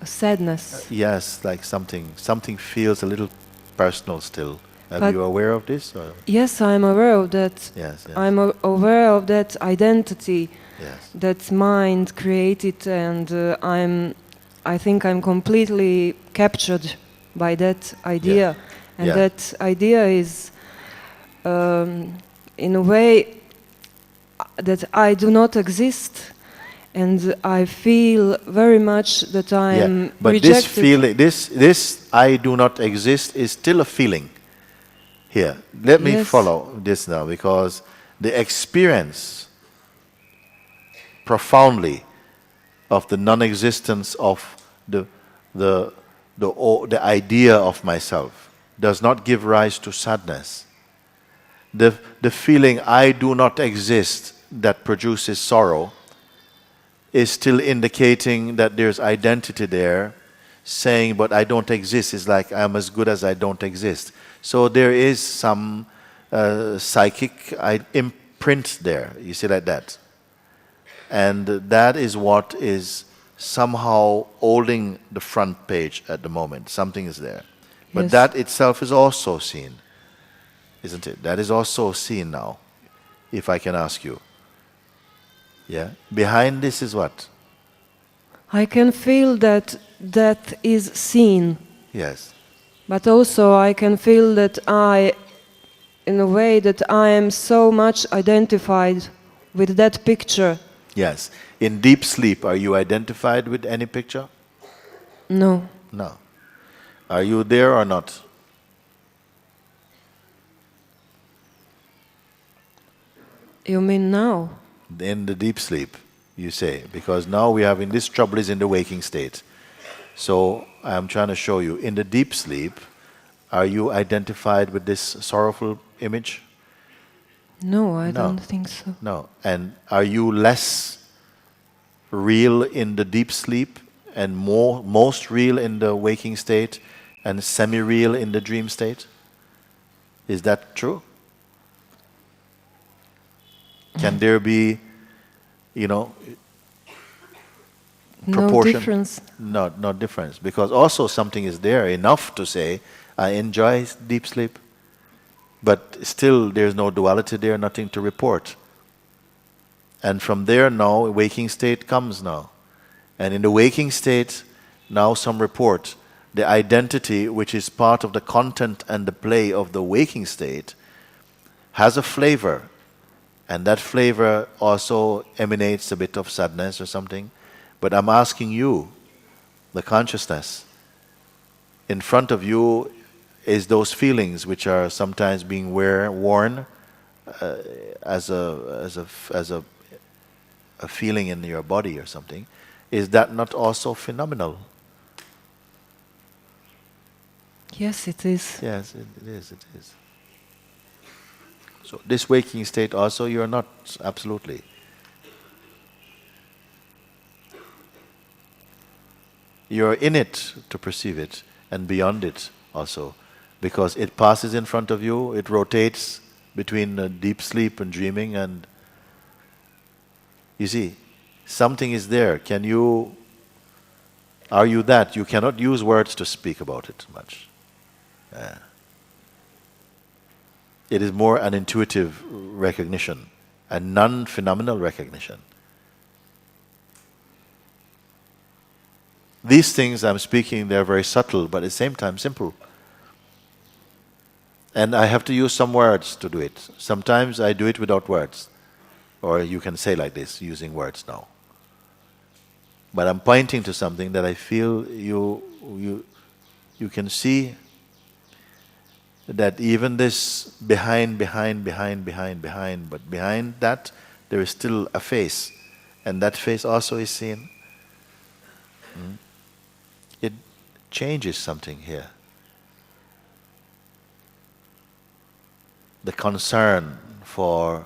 sadness. Yes, like something feels a little personal still. Are But- you aware of this? Or? Yes, I'm aware of that. Yes, yes. I'm aware of that identity Yes. that mind created, and I think I'm completely captured by that idea. And Yeah. that idea is, in a way, that I do not exist, and I feel very much that I'm But rejected. this feeling, this I do not exist is still a feeling. Here, let me Yes. follow this now, because the experience profoundly of the non-existence of the idea of myself does not give rise to sadness. The feeling I do not exist that produces sorrow is still indicating that there's identity there. Saying, but I don't exist is like I'm as good as I don't exist. So there is some psychic imprint there, you see, like that. And that is what is somehow holding the front page at the moment. Something is there. But Yes. that itself is also seen, isn't it? That is also seen now, if I can ask you. Yeah? Behind this is what? I can feel that that is seen, Yes. but also I can feel that in a way, that I am so much identified with that picture. Yes. In deep sleep, are you identified with any picture? No. No. Are you there or not? You mean now? In the deep sleep, you say, because now we have in this trouble is in the waking state. So I'm trying to show you, in the deep sleep, are you identified with this sorrowful image? No, I No. don't think so. No. And are you less real in the deep sleep and most real in the waking state and semi-real in the dream state? Is that true? Can there be, No proportion? difference. No difference. Because also something is there enough to say, I enjoy deep sleep, but still there's no duality there, nothing to report. And from there now, a waking state comes now. And in the waking state, now some report. The identity, which is part of the content and the play of the waking state, has a flavor. And that flavor also emanates a bit of sadness or something. But I'm asking you, the consciousness, in front of you is those feelings which are sometimes being worn as a feeling in your body or something. Is that not also phenomenal? Yes, it is. Yes, it is. It is. So this waking state also, you're not absolutely. You're in it to perceive it and beyond it also, because it passes in front of you, it rotates between deep sleep and dreaming, and you see, something is there. Are you that? You cannot use words to speak about it much. It is more an intuitive recognition, a non-phenomenal recognition. These things I'm speaking, they're very subtle, but at the same time simple. And I have to use some words to do it. Sometimes I do it without words. Or you can say like this, using words now. But I'm pointing to something that I feel you can see that even this behind, but behind that there is still a face. And that face also is seen. It changes something here. The concern for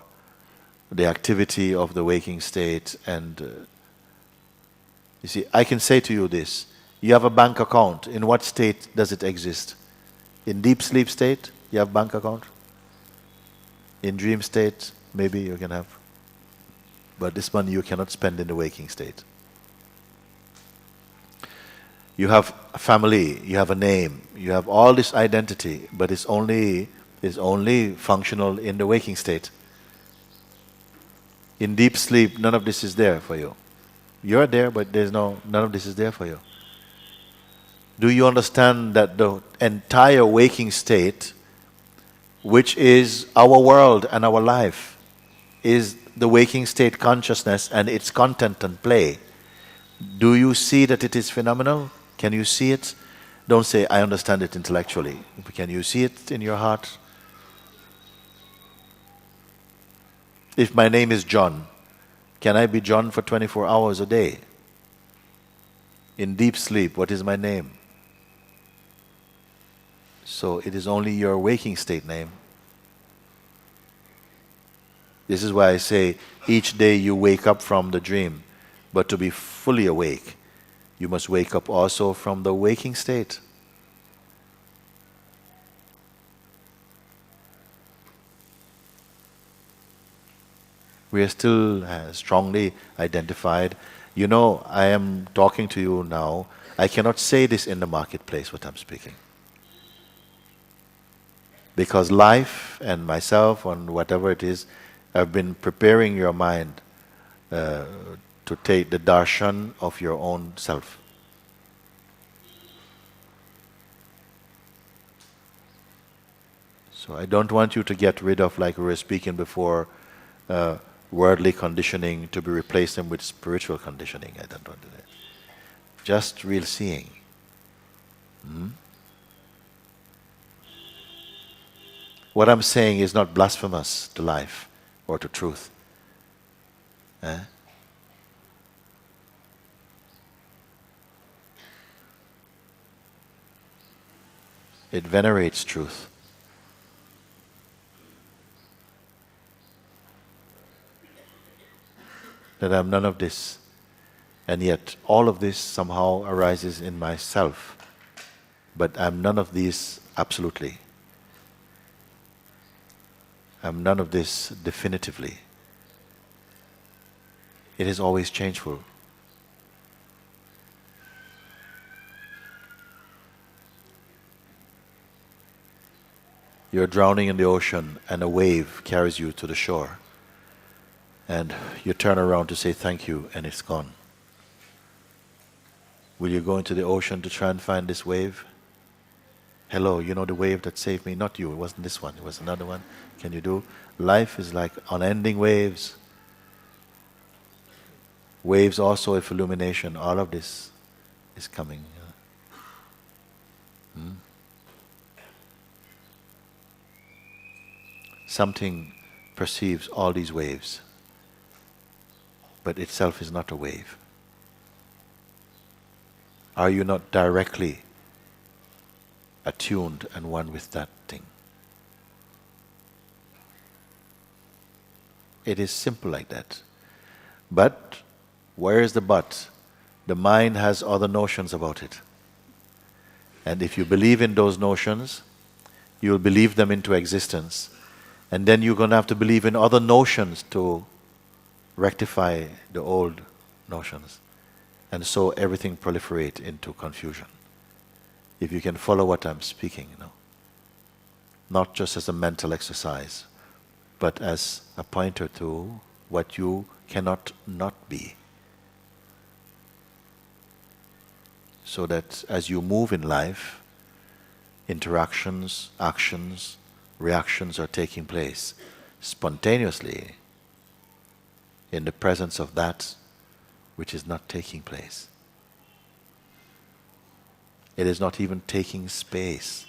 the activity of the waking state. And you see, I can say to you this: you have a bank account. In what state does it exist? In deep sleep state, you have bank account. In dream state, maybe you can have. But this money you cannot spend in the waking state. You have a family, you have a name, you have all this identity, but it's only functional in the waking state. In deep sleep, none of this is there for you. You're there, but none of this is there for you. Do you understand that the entire waking state, which is our world and our life, is the waking state consciousness and its content and play? Do you see that it is phenomenal? Can you see it? Don't say, I understand it intellectually. Can you see it in your heart? If my name is John, can I be John for 24 hours a day? In deep sleep, what is my name? So it is only your waking state name. This is why I say each day you wake up from the dream, but to be fully awake, you must wake up also from the waking state. We are still strongly identified. You know, I am talking to you now. I cannot say this in the marketplace, what I'm speaking. Because life and myself and whatever it is, have been preparing your mind to take the darshan of your own self. So I don't want you to get rid of, like we were speaking before, worldly conditioning to be replaced with spiritual conditioning. I don't want to do that. Just real seeing. What I'm saying is not blasphemous to life or to truth. It venerates truth. That I'm none of this, and yet all of this somehow arises in myself, but I'm none of these absolutely. I'm none of this definitively. It is always changeful. You're drowning in the ocean and a wave carries you to the shore. And you turn around to say thank you and it's gone. Will you go into the ocean to try and find this wave? Hello, you know the wave that saved me? Not you, it wasn't this one, it was another one. Can you do? Life is like unending waves. Waves also of illumination. All of this is coming. Something perceives all these waves, but itself is not a wave. Are you not directly attuned and one with that thing? It is simple like that. But where is the but? The mind has other notions about it. And if you believe in those notions, you will believe them into existence. And then you're going to have to believe in other notions to rectify the old notions. And so everything proliferate into confusion. If you can follow what I'm speaking, not just as a mental exercise, but as a pointer to what you cannot not be. So that as you move in life, interactions, actions, reactions are taking place spontaneously in the presence of that which is not taking place. It is not even taking space.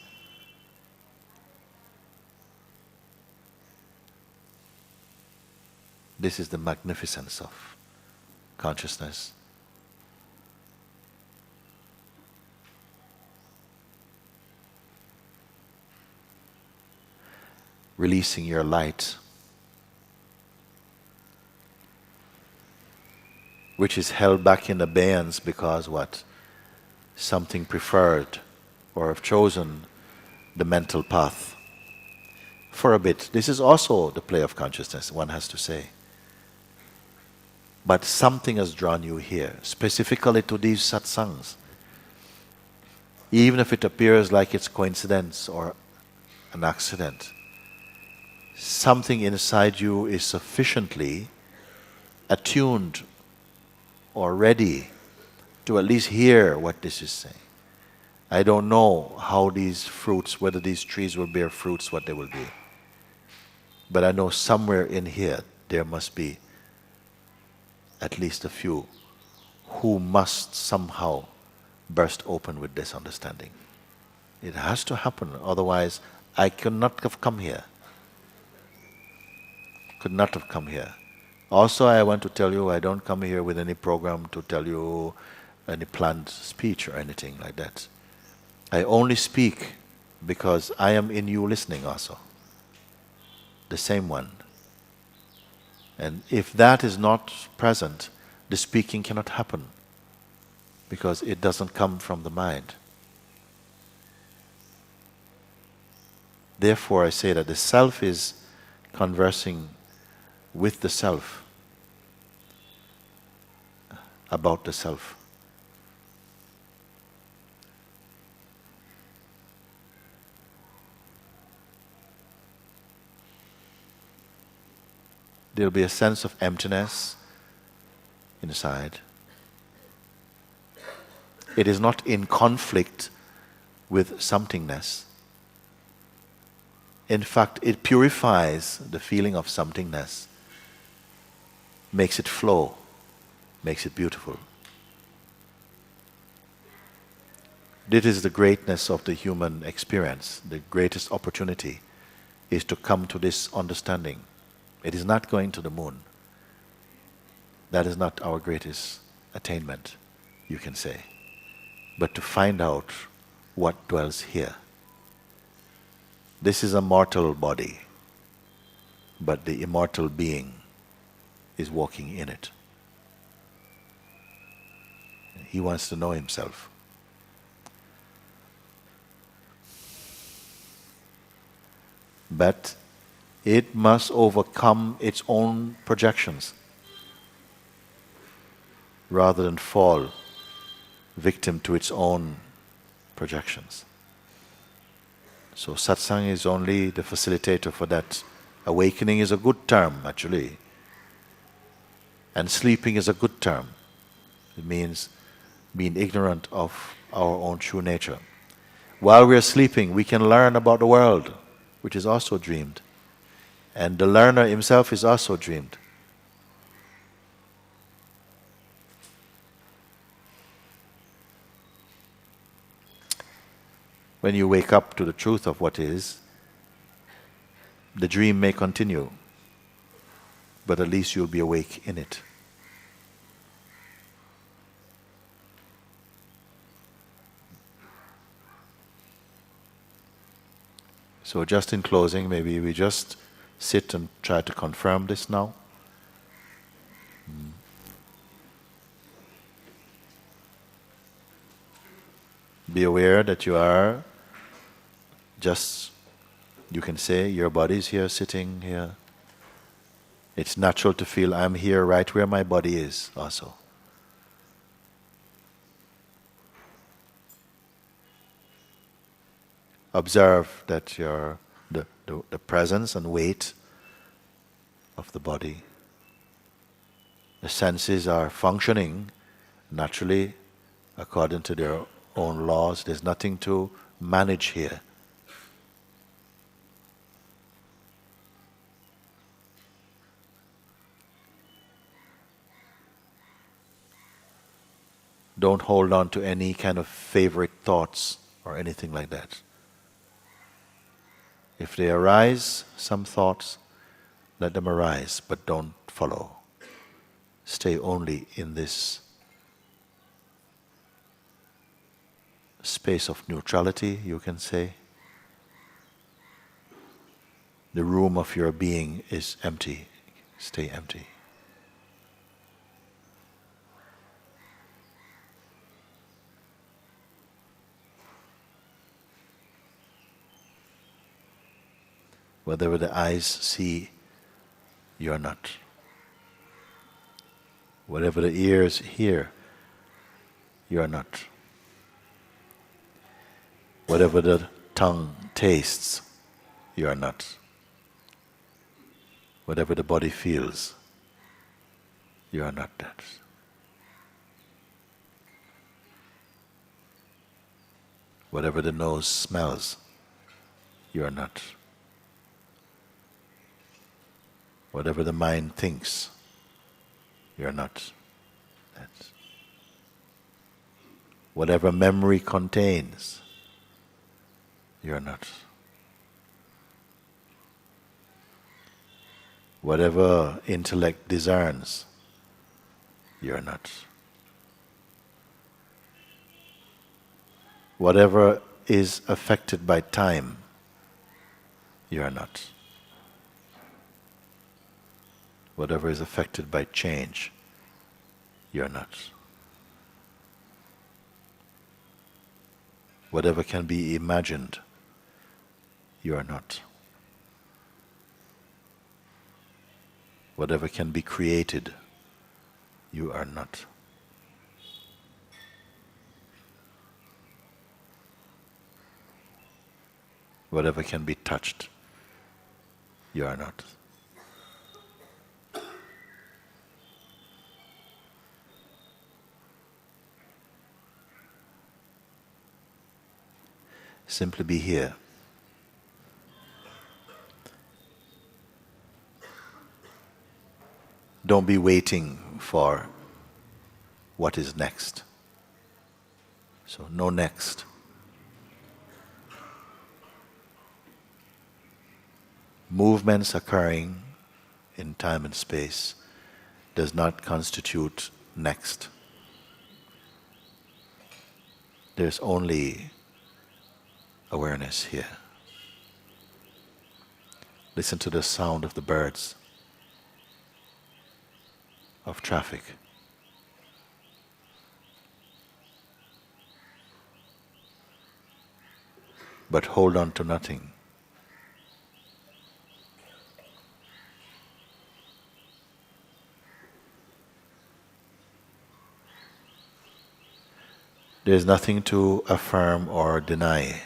This is the magnificence of consciousness. Releasing your light which is held back in abeyance because what? Something preferred or have chosen the mental path for a bit. This is also the play of consciousness, one has to say. But something has drawn you here, specifically to these satsangs. Even if it appears like it's coincidence or an accident, something inside you is sufficiently attuned or ready to at least hear what this is saying. I don't know how these fruits, whether these trees will bear fruits, what they will be. But I know somewhere in here there must be at least a few who must somehow burst open with this understanding. It has to happen, otherwise I could not have come here. Could not have come here. Also, I want to tell you, I don't come here with any program to tell you any planned speech or anything like that. I only speak because I am in you listening also. The same one. And if that is not present, the speaking cannot happen because it doesn't come from the mind. Therefore, I say that the self is conversing with the self about the self. There will be a sense of emptiness inside. It is not in conflict with somethingness. In fact, it purifies the feeling of somethingness, makes it flow, makes it beautiful. This is the greatness of the human experience. The greatest opportunity is to come to this understanding. It is not going to the moon. That is not our greatest attainment, you can say. But to find out what dwells here. This is a mortal body, but the immortal being is walking in it. He wants to know himself. But it must overcome its own projections rather than fall victim to its own projections. So satsang is only the facilitator for that. Awakening is a good term, actually. And sleeping is a good term. It means being ignorant of our own true nature. While we are sleeping, we can learn about the world, which is also dreamed. And the learner himself is also dreamed. When you wake up to the truth of what is, the dream may continue, but at least you'll be awake in it. So just in closing, maybe we just sit and try to confirm this now. Be aware that you are just, you can say, your body is here, sitting here. It's natural to feel I'm here right where my body is also. Observe that the presence and weight of the body. The senses are functioning naturally according to their own laws. There's nothing to manage here. Don't hold on to any kind of favorite thoughts or anything like that. If they arise, some thoughts, let them arise, but don't follow. Stay only in this space of neutrality, you can say. The room of your being is empty. Stay empty. Whatever the eyes see, you are not. Whatever the ears hear, you are not. Whatever the tongue tastes, you are not. Whatever the body feels, you are not that. Whatever the nose smells, you are not. Whatever the mind thinks, you are not that. Whatever memory contains, you are not. Whatever intellect discerns, you are not. Whatever is affected by time, you are not. Whatever is affected by change, you are not. Whatever can be imagined, you are not. Whatever can be created, you are not. Whatever can be touched, you are not. Simply be here. Don't be waiting for what is next. So, no next. Movements occurring in time and space does not constitute next. There's only awareness here. Listen to the sound of the birds, of traffic. But hold on to nothing. There's nothing to affirm or deny.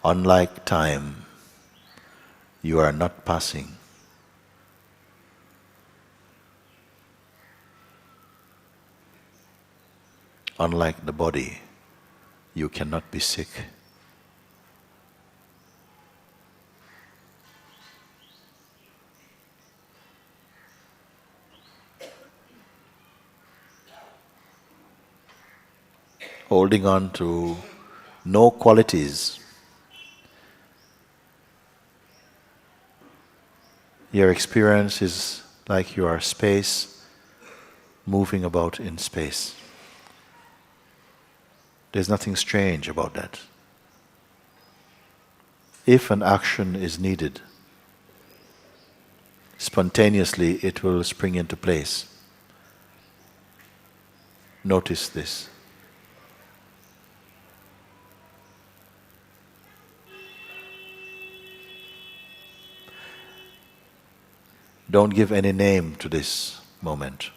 Unlike time, you are not passing. Unlike the body, you cannot be sick. Holding on to no qualities, your experience is like you are space moving about in space. There's nothing strange about that. If an action is needed, spontaneously it will spring into place. Notice this. Don't give any name to this moment.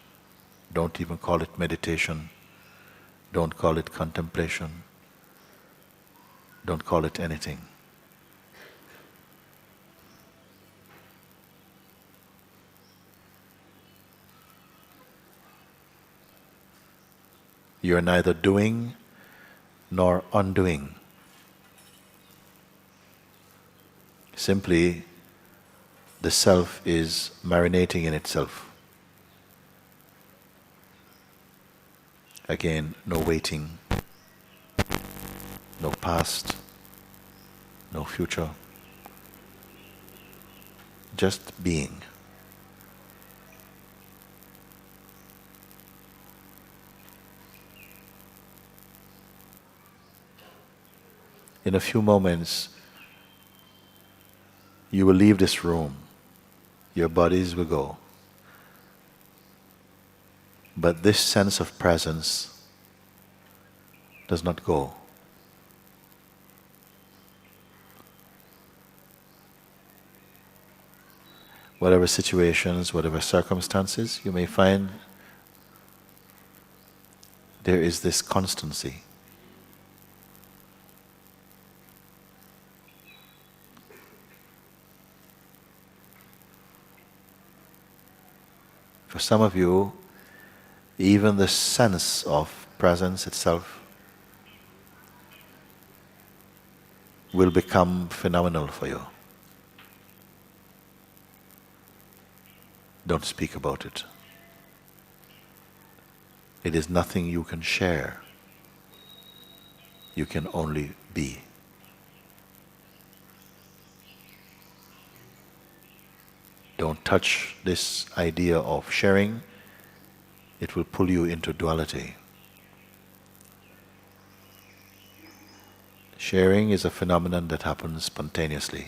Don't even call it meditation. Don't call it contemplation. Don't call it anything. You are neither doing nor undoing. Simply, the self is marinating in itself. Again, no waiting, no past, no future, just being. In a few moments, you will leave this room. Your bodies will go. But this sense of presence does not go. Whatever situations, whatever circumstances you may find, there is this constancy. For some of you, even the sense of presence itself will become phenomenal for you. Don't speak about it. It is nothing you can share. You can only be. Don't touch this idea of sharing. It will pull you into duality. Sharing is a phenomenon that happens spontaneously.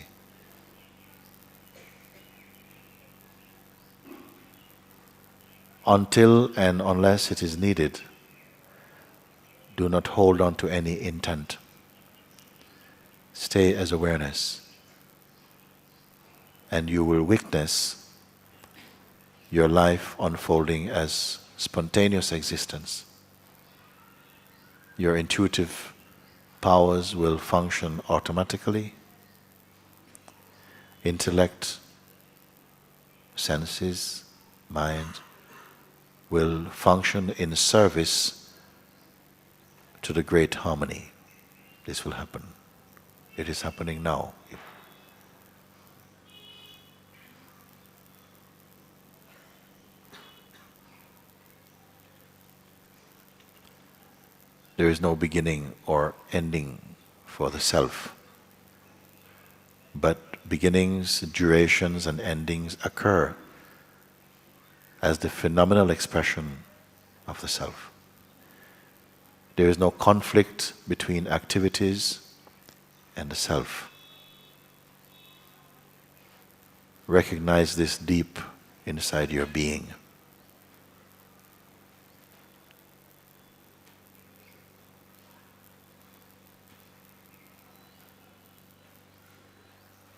Until and unless it is needed, do not hold on to any intent. Stay as awareness, and you will witness your life unfolding as spontaneous existence. Your intuitive powers will function automatically. Intellect, senses, mind will function in service to the great harmony. This will happen. It is happening now. There is no beginning or ending for the self, but beginnings, durations, and endings occur as the phenomenal expression of the self. There is no conflict between activities and the self. Recognize this deep inside your being.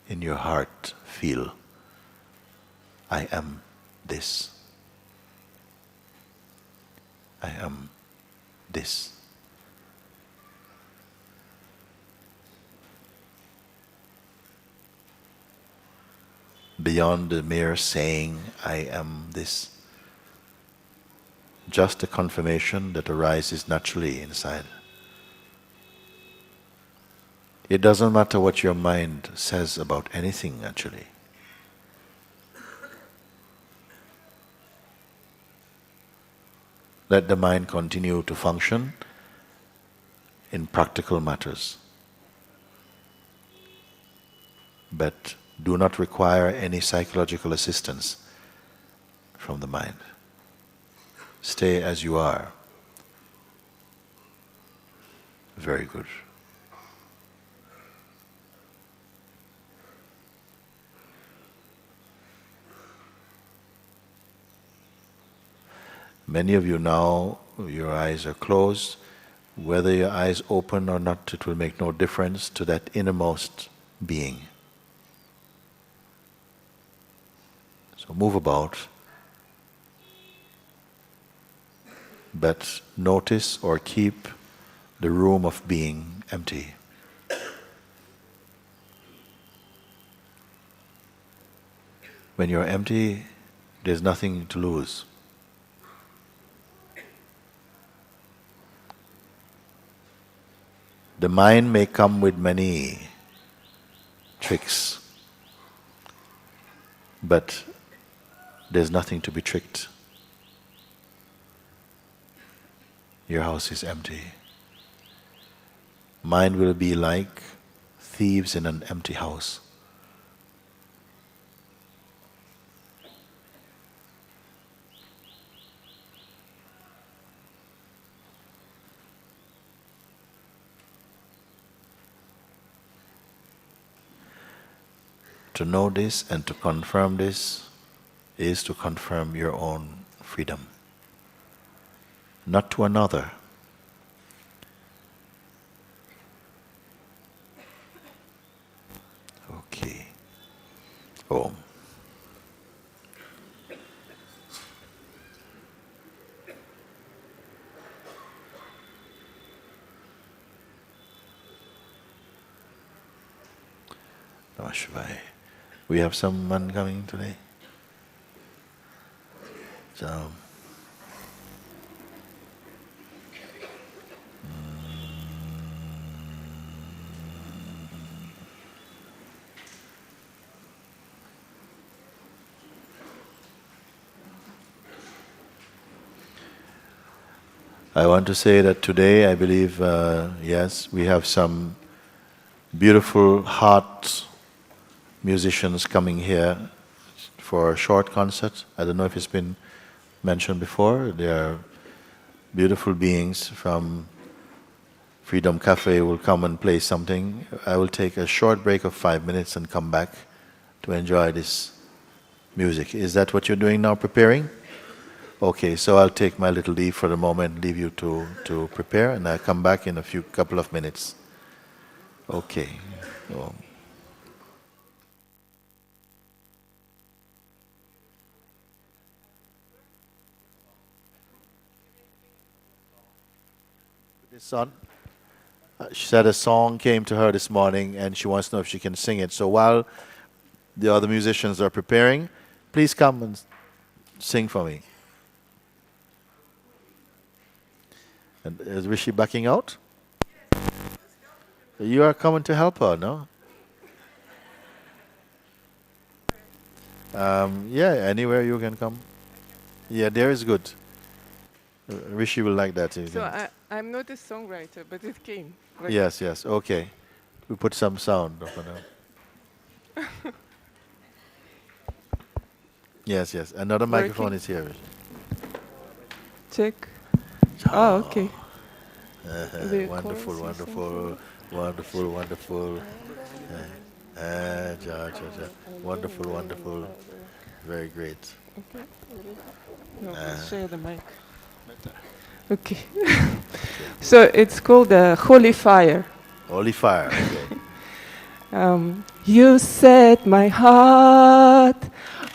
In your heart, feel, I am this. I am this. Beyond the mere saying, I am this, just a confirmation that arises naturally inside. It doesn't matter what your mind says about anything, actually. Let the mind continue to function in practical matters. But do not require any psychological assistance from the mind. Stay as you are. Very good. Many of you now, your eyes are closed. Whether your eyes open or not, it will make no difference to that innermost being. So move about, but notice or keep the room of being empty. When you're empty, there's nothing to lose. The mind may come with many tricks, but there's nothing to be tricked. Your house is empty. Mind will be like thieves in an empty house. to know this and to confirm this is to confirm your own freedom, not to another. Okay. Om. Namah Shivaya. We have someone coming today. So, I want to say that today, I believe, yes, we have some beautiful heart musicians coming here for a short concert. I don't know if it's been mentioned before. They are beautiful beings from Freedom Cafe will come and play something. I will take a short break of 5 minutes and come back to enjoy this music. Is that what you're doing now, preparing? Okay, so I'll take my little leave for the moment, leave you to prepare, and I'll come back in a couple of minutes. Okay. So, this son, she said a song came to her this morning and she wants to know if she can sing it. So while the other musicians are preparing, please come and sing for me. And is Rishi backing out? You are coming to help her, no? Yeah, anywhere you can come. Yeah, there is good. Rishi will like that. So I'm not a songwriter, but it came. Like Yes, yes, okay. We put some sound for now. Yes, yes. Another microphone is here. Rishi. check. Oh, okay. The Wonderful, chorus or wonderful, wonderful, wonderful. Wonderful, wonderful. Very great. No, let's share the mic. Okay. So it's called Holy Fire. Holy fire. Okay. You set my heart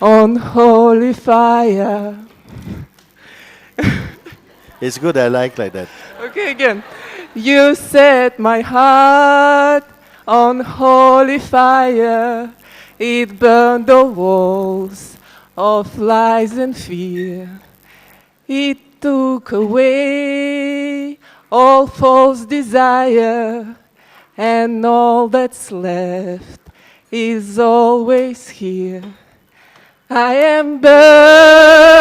on holy fire. It's good. I like that. Okay, again. You set my heart on holy fire. It burned the walls of lies and fear. It took away all false desire, and all that's left is always here. I am burning,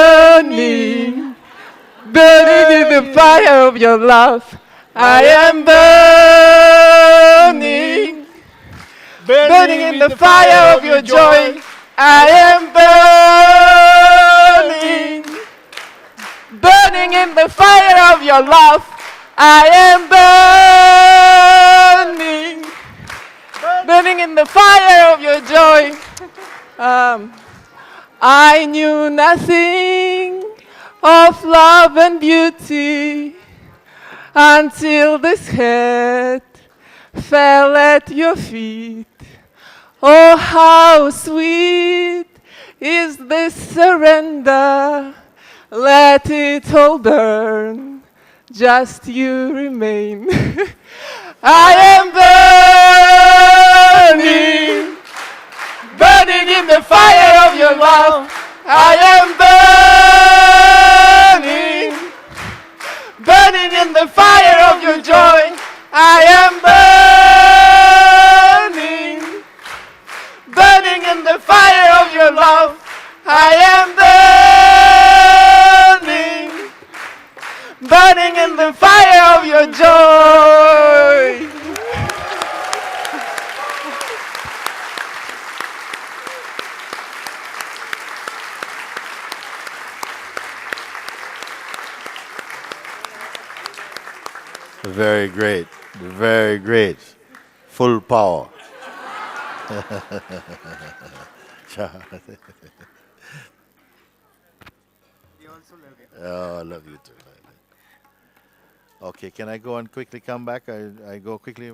burning in the fire of your love. I am burning, burning in the fire of your joy. I am burning, burning in the fire of your love. I am burning, burning in the fire of your joy. I knew nothing of love and beauty until this head fell at your feet. Oh, how sweet is this surrender. Let it all burn, just you remain. I am burning, burning in the fire of your love. I am burning, burning in the fire of your joy. I am burning, burning in the fire of your love. I am burning, burning in the fire of your joy. Very great. Very great. Full power. We also love you. Oh, I love you too. Okay, can I go and quickly come back? I go quickly.